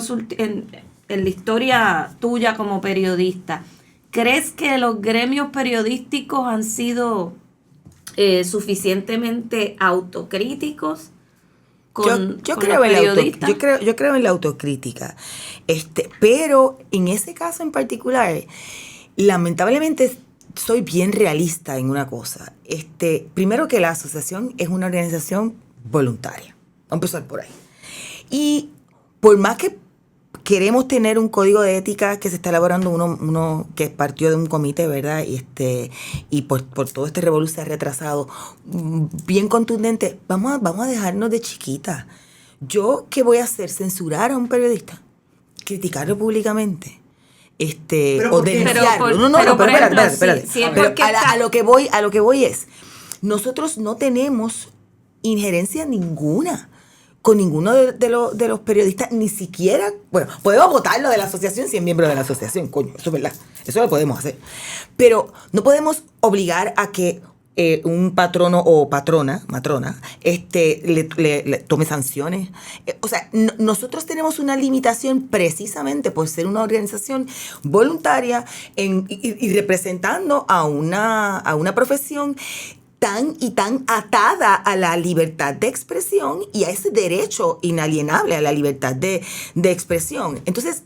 la historia tuya como periodista? ¿Crees que los gremios periodísticos han sido suficientemente autocríticos Yo con creo los en periodistas? yo creo en la autocrítica. Pero en ese caso en particular, lamentablemente soy bien realista en una cosa. Primero que la asociación es una organización voluntaria. Vamos a empezar por ahí. Y por más que queremos tener un código de ética que se está elaborando, uno que partió de un comité, ¿verdad? Y por todo este revolú se ha retrasado, bien contundente. Vamos a dejarnos de chiquita. ¿Yo qué voy a hacer? ¿Censurar a un periodista? ¿Criticarlo públicamente? ¿Pero O por qué? denunciarlo. Pero, por ejemplo, espérate. si es Pero porque a lo que voy es, nosotros no tenemos injerencia ninguna con ninguno de los periodistas, ni siquiera, bueno, podemos votarlo de la asociación si es miembro de la asociación, coño, eso es verdad, eso lo podemos hacer, pero no podemos obligar a que un patrono o matrona, le tome sanciones. O sea, nosotros tenemos una limitación precisamente por ser una organización voluntaria y representando a una profesión tan atada a la libertad de expresión y a ese derecho inalienable a la libertad de expresión. Entonces,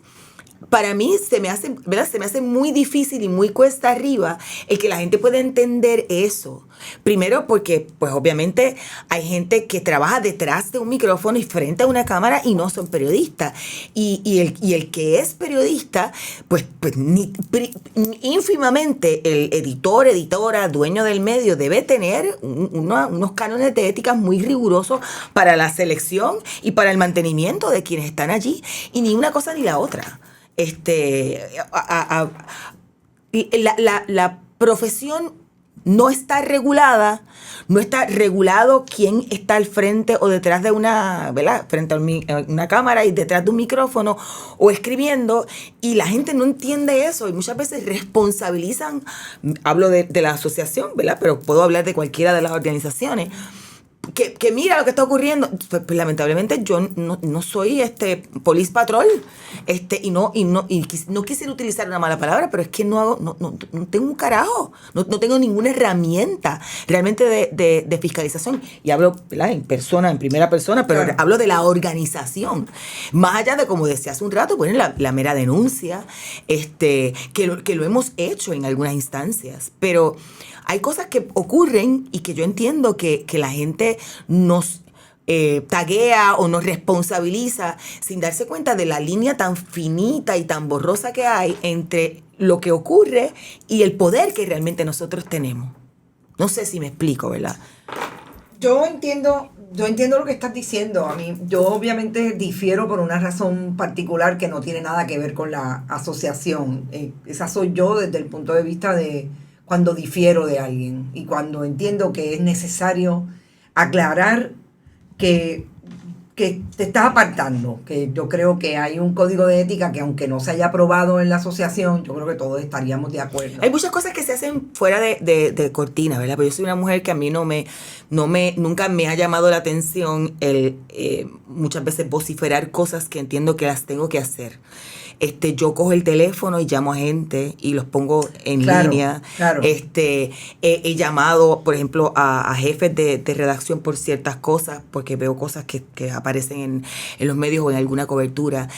para mí se me hace muy difícil y muy cuesta arriba el que la gente pueda entender eso. Primero porque, pues obviamente, hay gente que trabaja detrás de un micrófono y frente a una cámara y no son periodistas. Y el que es periodista, pues ínfimamente el editor, editora, dueño del medio debe tener unos cánones de ética muy rigurosos para la selección y para el mantenimiento de quienes están allí. Y ni una cosa ni la otra. La profesión no está regulada, no está regulado quién está al frente o detrás de frente a una cámara y detrás de un micrófono o escribiendo, y la gente no entiende eso y muchas veces responsabilizan, hablo de la asociación, ¿verdad? Pero puedo hablar de cualquiera de las organizaciones, que mira lo que está ocurriendo. Pues, lamentablemente yo no soy police patrol, y no quisiera utilizar una mala palabra, pero es que no tengo un carajo, no tengo ninguna herramienta realmente de fiscalización. Y hablo, ¿verdad?, en primera persona, pero claro, hablo de la organización. Más allá de, como decía hace un rato, pues la mera denuncia, que lo hemos hecho en algunas instancias, pero hay cosas que ocurren y que yo entiendo que la gente nos taguea o nos responsabiliza sin darse cuenta de la línea tan finita y tan borrosa que hay entre lo que ocurre y el poder que realmente nosotros tenemos. No sé si me explico, ¿verdad? Yo entiendo lo que estás diciendo. A mí, yo obviamente difiero por una razón particular que no tiene nada que ver con la asociación. Esa soy yo desde el punto de vista de cuando difiero de alguien y cuando entiendo que es necesario aclarar que te estás apartando, que yo creo que hay un código de ética que aunque no se haya aprobado en la asociación, yo creo que todos estaríamos de acuerdo. Hay muchas cosas que se hacen fuera de cortina, ¿verdad? Pero yo soy una mujer que a mí nunca me ha llamado la atención muchas veces vociferar cosas que entiendo que las tengo que hacer. Yo cojo el teléfono y llamo a gente y los pongo en línea. Claro. He llamado, por ejemplo, a jefes de redacción por ciertas cosas, porque veo cosas que aparecen en los medios o en alguna cobertura.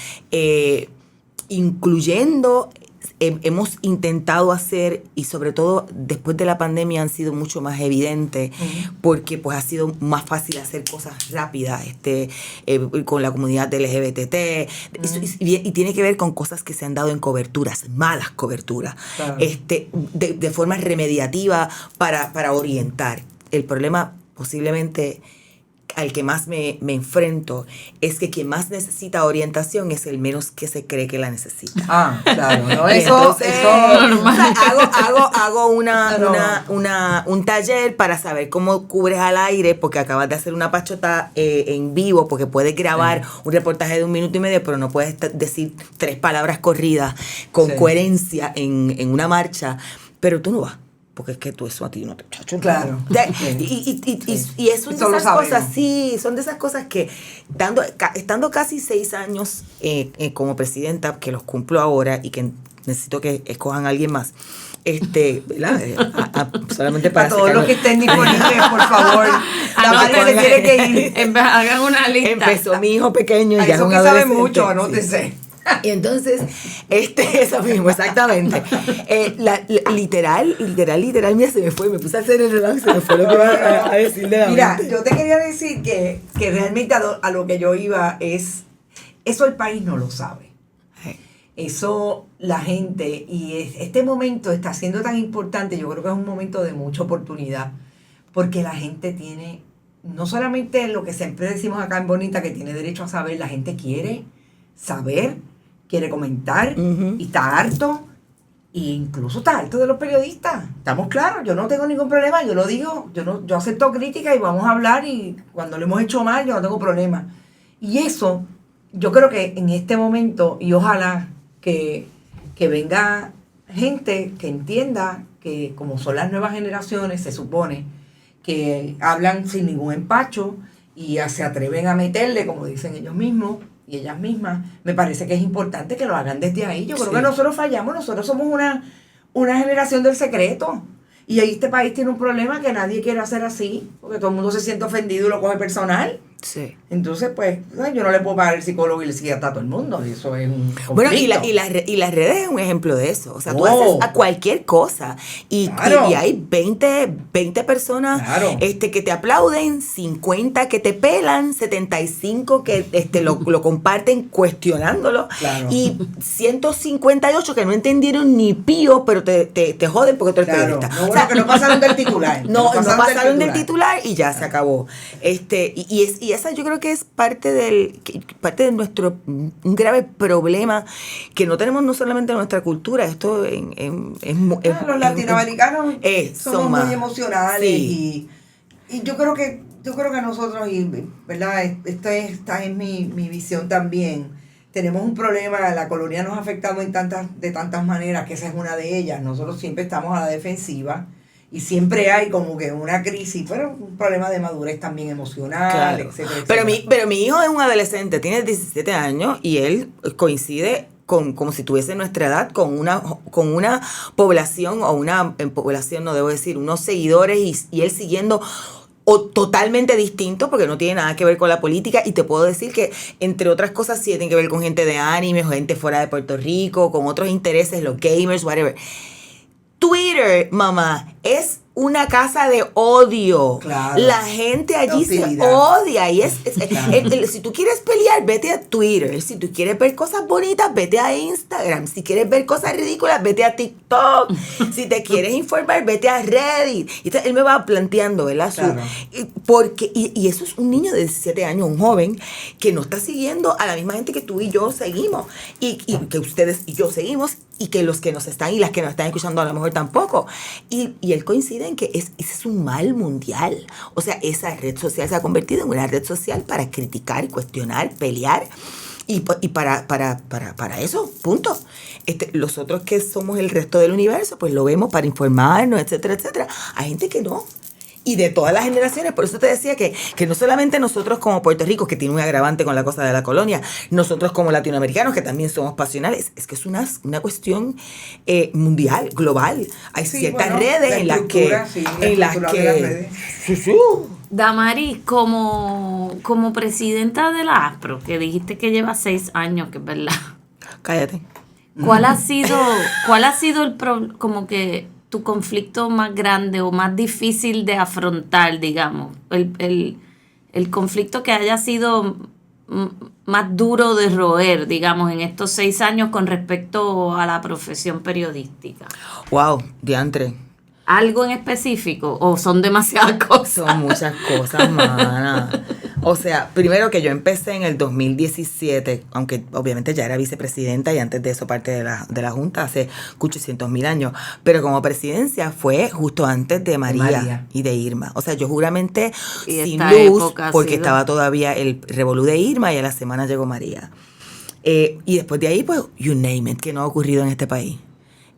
Incluyendo, hemos intentado hacer, y sobre todo después de la pandemia han sido mucho más evidentes, porque pues ha sido más fácil hacer cosas rápidas con la comunidad LGBT, y tiene que ver con cosas que se han dado en coberturas, malas coberturas, claro, de forma remediativa para orientar. El problema posiblemente al que más me enfrento es que quien más necesita orientación es el menos que se cree que la necesita. Ah, claro, ¿no? Eso normal. Hago un taller para saber cómo cubres al aire, porque acabas de hacer una pachota en vivo, porque puedes grabar un reportaje de 1 minuto y medio, pero no puedes decir 3 palabras corridas con coherencia en una marcha, pero tú no vas. Porque es que tú eso a ti no te chacho. Claro. Y eso son de esas cosas, son de esas cosas que estando casi 6 años como presidenta, que los cumplo ahora y que necesito que escojan a alguien más, ¿verdad? Solamente para todos los que estén disponibles, por favor. La madre se tiene que ir. Hagan una lista. Empezó mi hijo pequeño y ya es un adolescente. Eso que saben mucho, anótense. Sí. Y entonces, eso mismo, exactamente. Literal, mira, se me fue, me puse a hacer el relajo, se me fue lo que iba a decir de la Mira, mente. yo te quería decir que realmente a lo que yo iba es, eso el país no lo sabe. Eso la gente, y este momento está siendo tan importante, yo creo que es un momento de mucha oportunidad, porque la gente tiene, no solamente lo que siempre decimos acá en Bonita, que tiene derecho a saber, la gente quiere saber, quiere comentar, y está harto, e incluso está harto de los periodistas. Estamos claros, yo no tengo ningún problema, yo lo digo, yo acepto crítica y vamos a hablar, y cuando lo hemos hecho mal yo no tengo problema. Y eso, yo creo que en este momento, y ojalá que venga gente que entienda que como son las nuevas generaciones, se supone que hablan sin ningún empacho y se atreven a meterle, como dicen ellos mismos y ellas mismas, me parece que es importante que lo hagan desde ahí. Yo creo que nosotros fallamos, nosotros somos una generación del secreto. Y ahí este país tiene un problema que nadie quiere hacer así, porque todo el mundo se siente ofendido y lo coge personal. Sí. Entonces, pues, yo no le puedo pagar el psicólogo y el psiquiatra a todo el mundo. Y eso es un conflicto. Bueno, y las redes es un ejemplo de eso. O sea, tú haces a cualquier cosa y hay 20 personas que te aplauden, 50 que te pelan, 75 que lo comparten cuestionándolo, y 158 que no entendieron ni pío, pero te joden porque tú eres periodista. No, o sea, que no pasaron del titular. No pasaron del titular y ya se acabó. Y esa yo creo que es parte de nuestro un grave problema que no tenemos no solamente en nuestra cultura, esto los latinoamericanos somos muy emocionales, sí. y yo creo que nosotros, y verdad, esta es mi visión también, tenemos un problema, la colonia nos ha afectado de tantas maneras, que esa es una de ellas. Nosotros siempre estamos a la defensiva Y siempre hay como que una crisis, pero un problema de madurez también emocional, Claro. etcétera, Pero etcétera. mi hijo es un adolescente, tiene 17 años y él coincide con, como si tuviese nuestra edad, con una población, o una población, no debo decir, unos seguidores y él siguiendo totalmente distinto, porque no tiene nada que ver con la política, y te puedo decir que, entre otras cosas, sí tiene que ver con gente de anime, gente fuera de Puerto Rico, con otros intereses, los gamers, whatever. Twitter, mamá, es una casa de odio. Claro. La gente allí se Hostilidad. odia. Y Claro. si tú quieres pelear, vete a Twitter. Si tú quieres ver cosas bonitas, vete a Instagram. Si quieres ver cosas ridículas, vete a TikTok. Si te quieres informar, vete a Reddit. Y entonces él me va planteando, ¿verdad? Claro. Y eso es un niño de 17 años, un joven, que no está siguiendo a la misma gente que tú y yo seguimos. Y que ustedes y yo seguimos. Y que los que nos están y las que nos están escuchando a lo mejor tampoco. Y él coincide en que ese es un mal mundial. O sea, esa red social se ha convertido en una red social para criticar, cuestionar, pelear. Y para eso, punto. Los otros que somos el resto del universo, pues lo vemos para informarnos, etcétera, etcétera. Hay gente que no. Y de todas las generaciones, por eso te decía que no solamente nosotros como Puerto Rico, que tiene un agravante con la cosa de la colonia, nosotros como latinoamericanos, que también somos pasionales, es que es una cuestión mundial, global. Hay ciertas redes en las que... Sí, en las que sí. Damaris, como presidenta de la ASPRO, que dijiste que lleva 6 años, que es verdad. Cállate. ¿Cuál ha sido como que tu conflicto más grande o más difícil de afrontar, digamos? El conflicto que haya sido más duro de roer, digamos, en estos 6 años con respecto a la profesión periodística. Wow, diantre. ¿Algo en específico o son demasiadas cosas? Son muchas cosas, mana. O sea, primero que yo empecé en el 2017, aunque obviamente ya era vicepresidenta y antes de eso parte de la Junta hace 800,000 años, pero como presidencia fue justo antes de María y de Irma. O sea, yo juramente Y sin esta luz, época ha porque sido... estaba todavía el revolú de Irma y a la semana llegó María. Y después de ahí, pues, you name it, que no ha ocurrido en este país.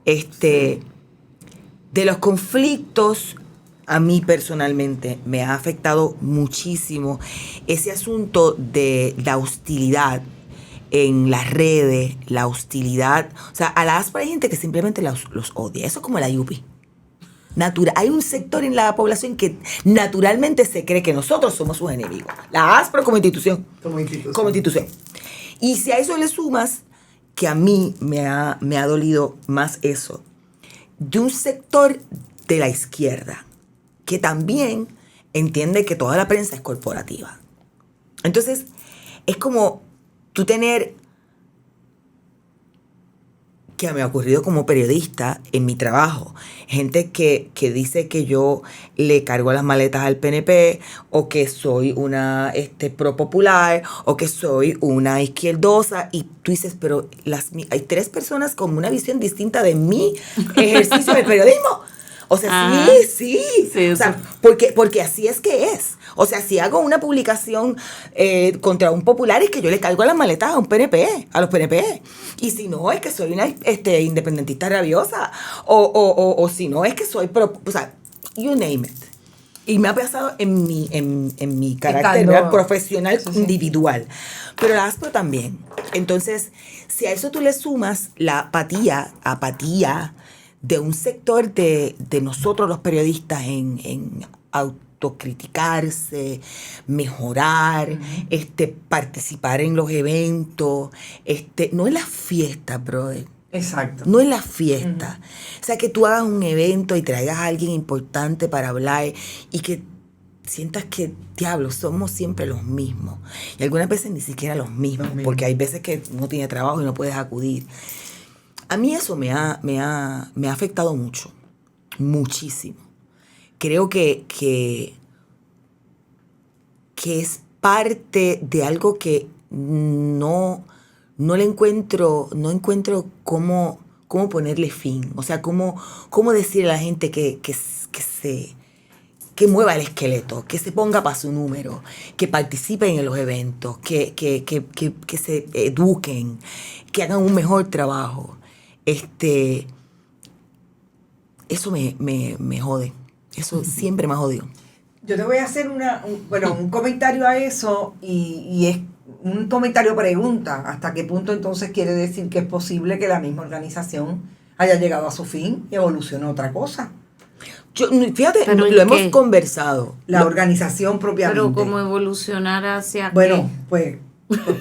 De los conflictos, a mí personalmente me ha afectado muchísimo ese asunto de la hostilidad en las redes, la hostilidad. O sea, a la ASPRO hay gente que simplemente los odia. Eso es como la IUPI. Hay un sector en la población que naturalmente se cree que nosotros somos sus enemigos. La ASPRO como institución. Como institución. Y si a eso le sumas, que a mí me ha dolido más eso, de un sector de la izquierda que también entiende que toda la prensa es corporativa. Entonces, es como tú tener, que me ha ocurrido como periodista en mi trabajo, gente que dice que yo le cargo las maletas al PNP, o que soy una pro popular, o que soy una izquierdosa, y tú dices, pero hay 3 personas con una visión distinta de mi ejercicio del periodismo. O sea, sí. O sea, porque así es que es. O sea, si hago una publicación contra un popular, es que yo le cargo las maletas a un PNP, a los PNP. Y si no, es que soy una independentista rabiosa. O si no, es que soy o sea, you name it. Y me ha pasado en mi carácter profesional individual. Pero la ASPRO también. Entonces, si a eso tú le sumas la apatía de un sector de nosotros los periodistas en autocriticarse, mejorar, participar en los eventos, no en las fiestas, brother. Exacto. No en las fiestas. O sea, que tú hagas un evento y traigas a alguien importante para hablar y que sientas que, diablo, somos siempre los mismos. Y algunas veces ni siquiera los mismos, porque hay veces que uno tiene trabajo y no puedes acudir. A mí eso me ha afectado mucho, muchísimo. Creo que es parte de algo que no encuentro cómo ponerle fin. O sea, cómo decirle a la gente que mueva el esqueleto, que se ponga para su número, que participen en los eventos, que se eduquen, que hagan un mejor trabajo. Eso me jode. Eso siempre me jodió. Yo te voy a hacer un comentario a eso y es un comentario pregunta. ¿Hasta qué punto entonces quiere decir que es posible que la misma organización haya llegado a su fin y evolucione a otra cosa? Fíjate, ¿Pero lo hemos qué? conversado. La organización propiamente. Pero ¿cómo evolucionar hacia Bueno, pues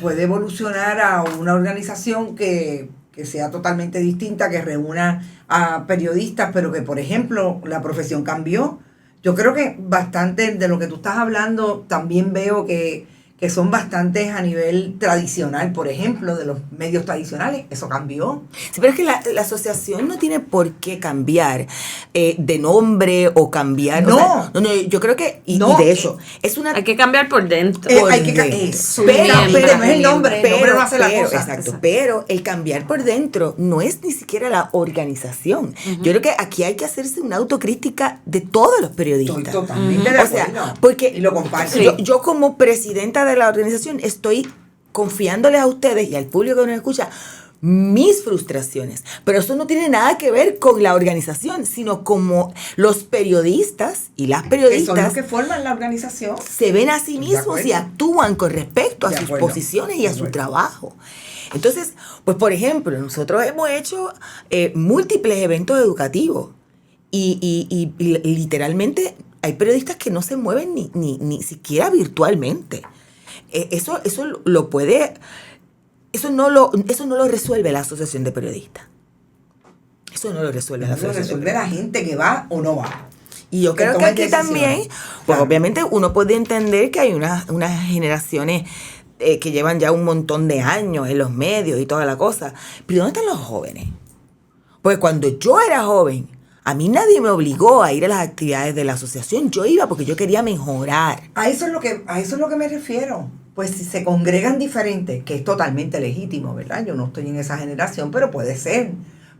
puede evolucionar a una organización que sea totalmente distinta, que reúna a periodistas, pero que, por ejemplo, la profesión cambió. Yo creo que bastante de lo que tú estás hablando, también veo que son bastantes a nivel tradicional, por ejemplo, de los medios tradicionales. Eso cambió. Sí, pero es que la asociación no tiene por qué cambiar de nombre o cambiar. No. O sea, no, yo creo que, y de hecho, es una... Hay que cambiar por dentro. Hay que Su pero miembro. no es el nombre no hace la cosa. Exacto, pero el cambiar por dentro no es ni siquiera la organización. Yo creo que aquí hay que hacerse una autocrítica de todos los periodistas. Estoy totalmente de O acuerdo. sea, porque y lo comparto. yo como presidenta de la organización estoy confiándoles a ustedes y al público que nos escucha mis frustraciones, pero eso no tiene nada que ver con la organización, sino como los periodistas y las Que son periodistas los que forman la organización. se ven a sí mismos y actúan con respecto a De sus acuerdo. posiciones y De a su acuerdo. trabajo. Entonces, pues por ejemplo, nosotros hemos hecho múltiples eventos educativos y literalmente hay periodistas que no se mueven ni siquiera virtualmente. Eso lo puede... Eso no lo resuelve la Asociación de Periodistas. Eso no lo resuelve la Eso Asociación de resuelve la gente que va o no va. Y yo que creo que toman aquí decisiones. también, pues Claro. obviamente uno puede entender que hay unas generaciones que llevan ya un montón de años en los medios y toda la cosa. Pero ¿dónde están los jóvenes? Pues cuando yo era joven, a mí nadie me obligó a ir a las actividades de la asociación. Yo iba porque yo quería mejorar. A eso es lo que me refiero. Pues si se congregan diferentes, que es totalmente legítimo, ¿verdad? Yo no estoy en esa generación, pero puede ser.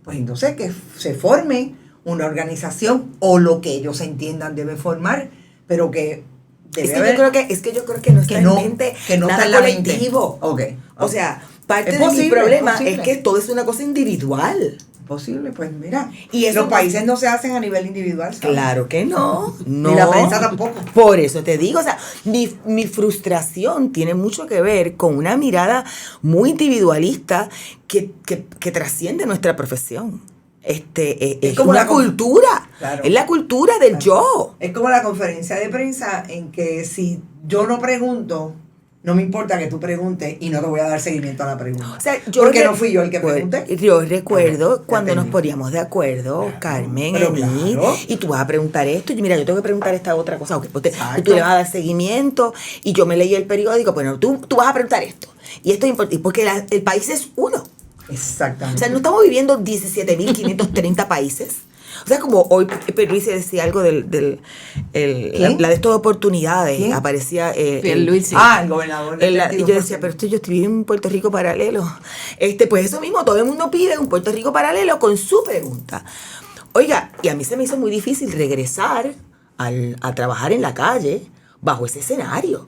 Pues entonces que se forme una organización o lo que ellos entiendan debe formar, pero que debe Es que, haber, yo creo que no está que no, en mente que no nada está en la mente. colectivo. Okay. O sea, parte Es de mi posible, problema es posible. es que todo es una cosa individual. Posible, pues mira. Y eso los países no se hacen a nivel individual, ¿sabes? Claro que no. Ni la prensa tampoco. Por eso te digo, o sea, mi frustración tiene mucho que ver con una mirada muy individualista que trasciende nuestra profesión. Es como una cultura. Claro. Es la cultura del yo. Es como la conferencia de prensa en que si yo no pregunto, no me importa que tú preguntes y no te voy a dar seguimiento a la pregunta. O sea, porque no fui yo el que pregunté. Yo recuerdo Ok, cuando nos entendí. poníamos de acuerdo, Claro, Carmen, pero Ení, claro. y tú vas a preguntar esto, y mira, yo tengo que preguntar esta otra cosa, okay, pues Exacto. tú le vas a dar seguimiento, y yo me leí el periódico, bueno, tú vas a preguntar esto, y esto es importante, porque el país es uno. Exactamente. O sea, no estamos viviendo 17.530 países. O sea, como hoy Pierluisi decía algo la de estas oportunidades, ¿Quién? aparecía... Pierluisi. El gobernador. del y yo decía, 32%. pero yo estoy viviendo en un Puerto Rico paralelo. Pues eso mismo, todo el mundo pide un Puerto Rico paralelo con su pregunta. Oiga, y a mí se me hizo muy difícil regresar a trabajar en la calle bajo ese escenario.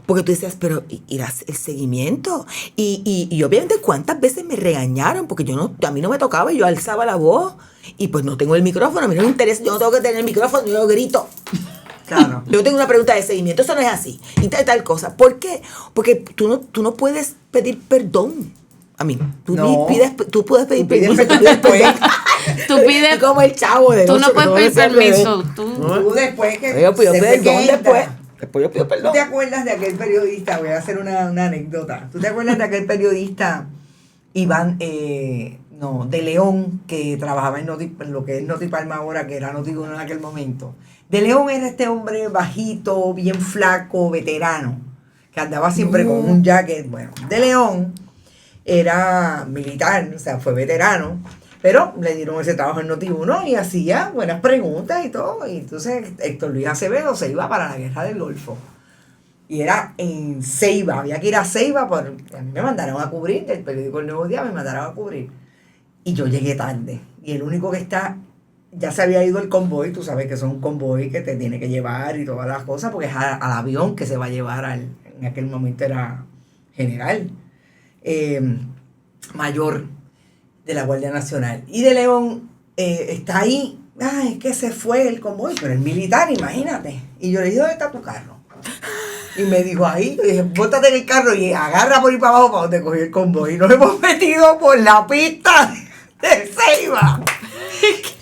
Porque tú decías, pero ¿y el seguimiento? Y obviamente cuántas veces me regañaron porque a mí no me tocaba y yo alzaba la voz y pues no tengo el micrófono, a mí no me interesa, yo no tengo que tener el micrófono, yo grito. Claro. Yo tengo una pregunta de seguimiento, eso no es así. Y tal cosa. ¿Por qué? Porque tú no puedes pedir perdón. A mí, No. tú puedes pedir Tú pides permiso. perdón después. Tú pides... como el chavo de Tú no ocho, que puedes todo pedir se revés. permiso. Tú después que Yo pido se perdón presenta. después. Después yo pido ¿Tú perdón. te acuerdas de aquel periodista? Voy a hacer una anécdota. ¿Tú te acuerdas de aquel periodista Iván de León, que trabajaba en lo que es Notipalma ahora, que era Noti1 en aquel momento? De León era este hombre bajito, bien flaco, veterano, que andaba siempre con un jacket. Bueno, De León era militar, o sea, fue veterano, pero le dieron ese trabajo en Noti1 y hacía buenas preguntas y todo. Y entonces Héctor Luis Acevedo se iba para la Guerra del Golfo. Y era en Ceiba, había que ir a Ceiba, a mí me mandaron a cubrir, del periódico El Nuevo Día me mandaron a cubrir. Y yo llegué tarde. Y el único que ya se había ido el convoy, tú sabes que son un convoy que te tiene que llevar y todas las cosas, porque es al avión que se va a llevar en aquel momento era general, mayor de la Guardia Nacional. Y De León está ahí ay, es que se fue el convoy, pero el militar, imagínate. Y yo le dije, ¿dónde está tu carro? Y me dijo, ahí, yo dije, bótate en el carro y agarra por ir para abajo para donde cogí el convoy. Y nos hemos metido por la pista de Ceiba.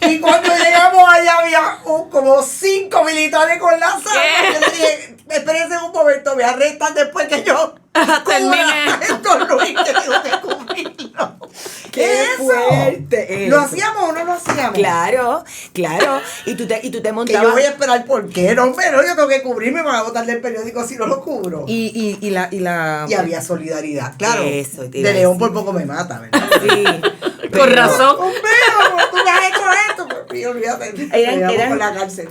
Y cuando llegamos allá había como 5 militares con la armas. Yo le dije, espérense un momento, me arrestan después que yo termine esto, Luis, que tengo que cumplirlo. ¡Qué fuerte ¿Lo eso! hacíamos o no lo hacíamos? Claro. Y tú te Que montabas. yo voy a esperar por qué, no, pero yo tengo que cubrirme, me van a botar del periódico si no lo cubro. Y había solidaridad, claro. Eso, te de iba a León decir. por poco me mata, ¿verdad? Sí. Con razón. Pero tú me has hecho esto, pues mío, olvídate. Eran- con la cárcel.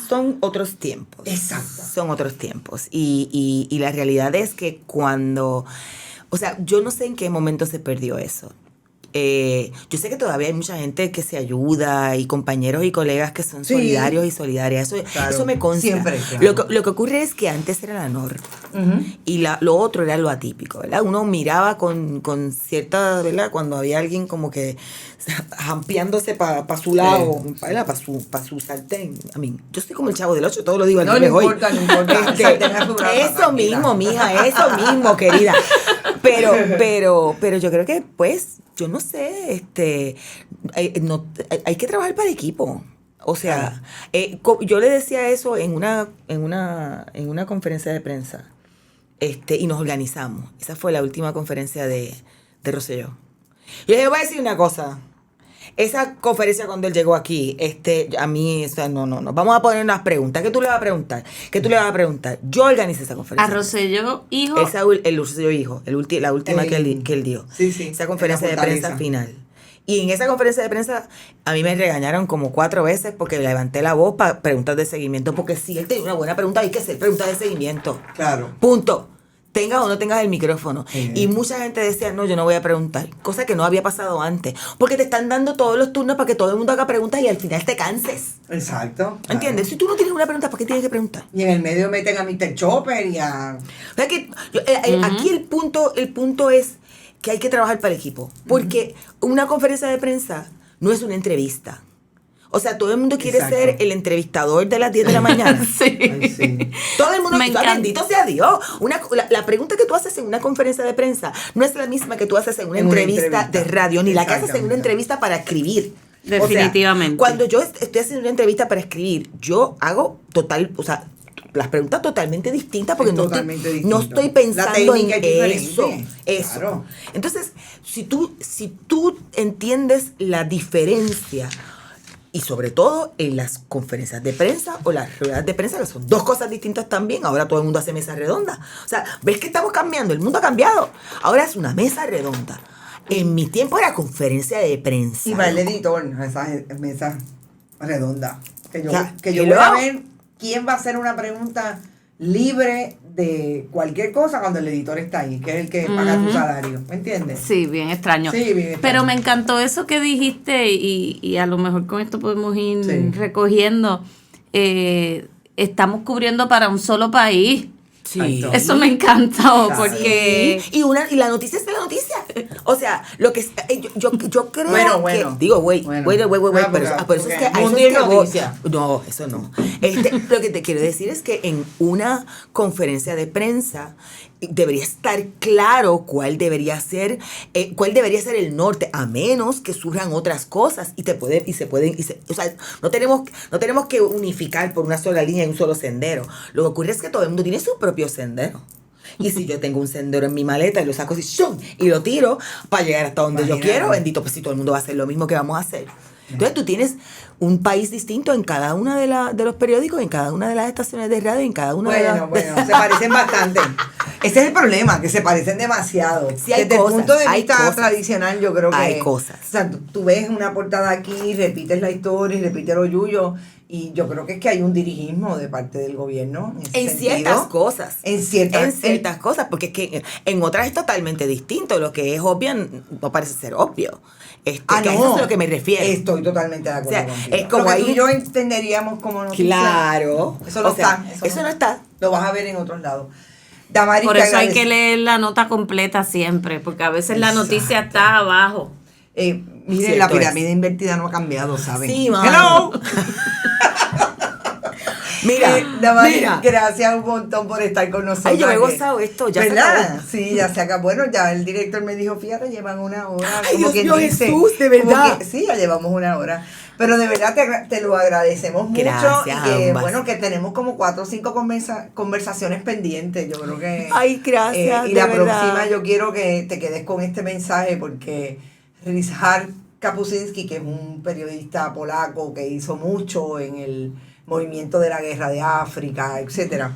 Son otros tiempos. Exacto. Son otros tiempos. Y la realidad es que cuando. O sea, yo no sé en qué momento se perdió eso. Yo sé que todavía hay mucha gente que se ayuda y compañeros y colegas que son Sí. solidarios y solidarias. Claro. Eso me consta. Siempre, claro. Lo que ocurre es que antes era la norma. Ujú. Y lo otro era lo atípico, ¿verdad? Uno miraba con cierta, ¿verdad? Cuando había alguien como que jampeándose para su lado, ¿verdad? Para su sartén. Yo estoy como el Chavo del 8, todo lo digo al No revés hoy. importa, no importa. El sartén es su brazo, Eso tranquila. mismo, mija, eso mismo, querida. Pero yo creo que, pues, yo no sé, hay que trabajar para equipo. O sea, yo le decía eso en una conferencia de prensa, y nos organizamos. Esa fue la última conferencia de Rosselló. Yo le voy a decir una cosa. Esa conferencia cuando él llegó aquí, a mí, o sea, no. Vamos a poner unas preguntas. ¿Qué tú le vas a preguntar? ¿Qué tú le vas a preguntar? Yo organicé esa A conferencia. Rosselló, hijo. El Rosselló hijo, la última que él dio. Sí. Esa conferencia En de la prensa Fortaleza. final. Y en esa conferencia de prensa a mí me regañaron como 4 veces porque levanté la voz para preguntas de seguimiento. Porque si él tenía una buena pregunta, hay que hacer preguntas de seguimiento. Claro. Punto. Tengas o no tengas el micrófono. Sí. Y mucha gente decía, no, yo no voy a preguntar. Cosa que no había pasado antes. Porque te están dando todos los turnos para que todo el mundo haga preguntas y al final te canses. Exacto. claro. ¿Entiendes? Si tú no tienes una pregunta, ¿para qué tienes que preguntar? Y en el medio meten a Mr. Chopper y a... O sea que aquí el punto es que hay que trabajar para el equipo. Porque una conferencia de prensa no es una entrevista. O sea, todo el mundo quiere Exacto. ser el entrevistador de las 10 de la mañana. Sí. Ay, sí. Todo el mundo, Me encanta. bendito sea Dios. La pregunta que tú haces en una conferencia de prensa no es la misma que tú haces en una En una entrevista entrevista. de radio, ni la que haces en una Exactamente. entrevista para escribir. Definitivamente. O sea, cuando yo estoy haciendo una entrevista para escribir, yo hago las preguntas totalmente distintas porque Es no totalmente estoy, distinto. no estoy La pensando en técnica es diferente. eso. Claro. Entonces, si tú entiendes la diferencia y sobre todo en las conferencias de prensa o las ruedas de prensa, que son 2 cosas distintas también. Ahora todo el mundo hace mesa redonda. O sea, ¿ves que estamos cambiando? El mundo ha cambiado. Ahora es una mesa redonda. En mi tiempo era conferencia de prensa. Y va el editor a esa mesa redonda. Ya, Que yo y voy a luego- ver quién va a hacer una pregunta libre de cualquier cosa cuando el editor está ahí, que es el que paga tu salario. ¿Me entiendes? Sí, bien extraño. Sí, bien extraño. Pero me encantó eso que dijiste y a lo mejor con esto podemos ir Sí. recogiendo. Estamos cubriendo para un solo país. Sí. Exacto. Eso me encantó Claro. porque... Sí, y la noticia es de la noticia. O sea, lo que yo creo Bueno. que digo, güey, Bueno. pero porque eso es que a eso mundial es que voy. noticia. No, eso no. Lo que te quiero decir es que en una conferencia de prensa debería estar claro cuál debería ser el norte, a menos que surjan otras cosas o sea, no tenemos que unificar por una sola línea y un solo sendero. Lo que ocurre es que todo el mundo tiene su propio sendero. Y si yo tengo un sendero en mi maleta y lo saco así, ¡shum!, y lo tiro para llegar hasta donde yo Imagínate. quiero, bendito, pues si todo el mundo va a hacer lo mismo que vamos a hacer. Entonces tú tienes un país distinto en cada una de los periódicos, en cada una de las estaciones de radio, en cada una de las... Bueno, se parecen bastante. Ese es el problema, que se parecen demasiado. Sí, hay Desde cosas, el punto de hay vista cosas. tradicional, yo creo que... Hay cosas. O sea, tú ves una portada aquí, repites la historia y repites lo yuyo, y yo creo que es que hay un dirigismo de parte del gobierno. En ese ciertas sentido. cosas. En ciertas cosas, porque es que en otras es totalmente distinto. Lo que es obvio no parece ser obvio. Que a eso es a lo que me refiero. Estoy totalmente de acuerdo O sea, contigo. es como Lo que tú ahí- y yo entenderíamos como noticia. Claro. Eso no O sea, está. Eso no está. Lo vas a ver en otros lados. Damaris, Por te eso hay que agradezco. leer la nota completa siempre, porque a veces la Exacto. noticia está abajo. Mire, Cierto la es. pirámide invertida no ha cambiado, ¿saben? Sí, mano. Hello. Mira, Damaris, mira. gracias un montón por estar con nosotros. Ay, yo me he gozado esto, ya se ¿verdad? acabó. Sí, ya se acabó. Bueno, ya el director me dijo, fíjate, llevan una hora. Ay, como Dios quien mío, dice. Jesús, de Como verdad. que- sí, ya llevamos una hora. Pero de verdad te lo agradecemos mucho. Gracias, Y que, ambas. bueno, que tenemos como 4 o 5 conversaciones pendientes. Yo creo que... Ay, gracias, y de la verdad. próxima yo quiero que te quedes con este mensaje porque Ryszard Kapuscinski, que es un periodista polaco que hizo mucho en el movimiento de la guerra de África, etcétera,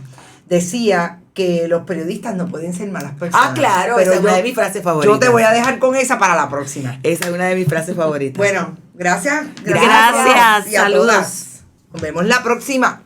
decía que los periodistas no pueden ser malas personas. Ah, claro, esa es una de mis frases favoritas. Yo te voy a dejar con esa para la próxima. Esa es una de mis frases favoritas. Bueno, gracias. Gracias, Y a saludos. todas. Nos vemos la próxima.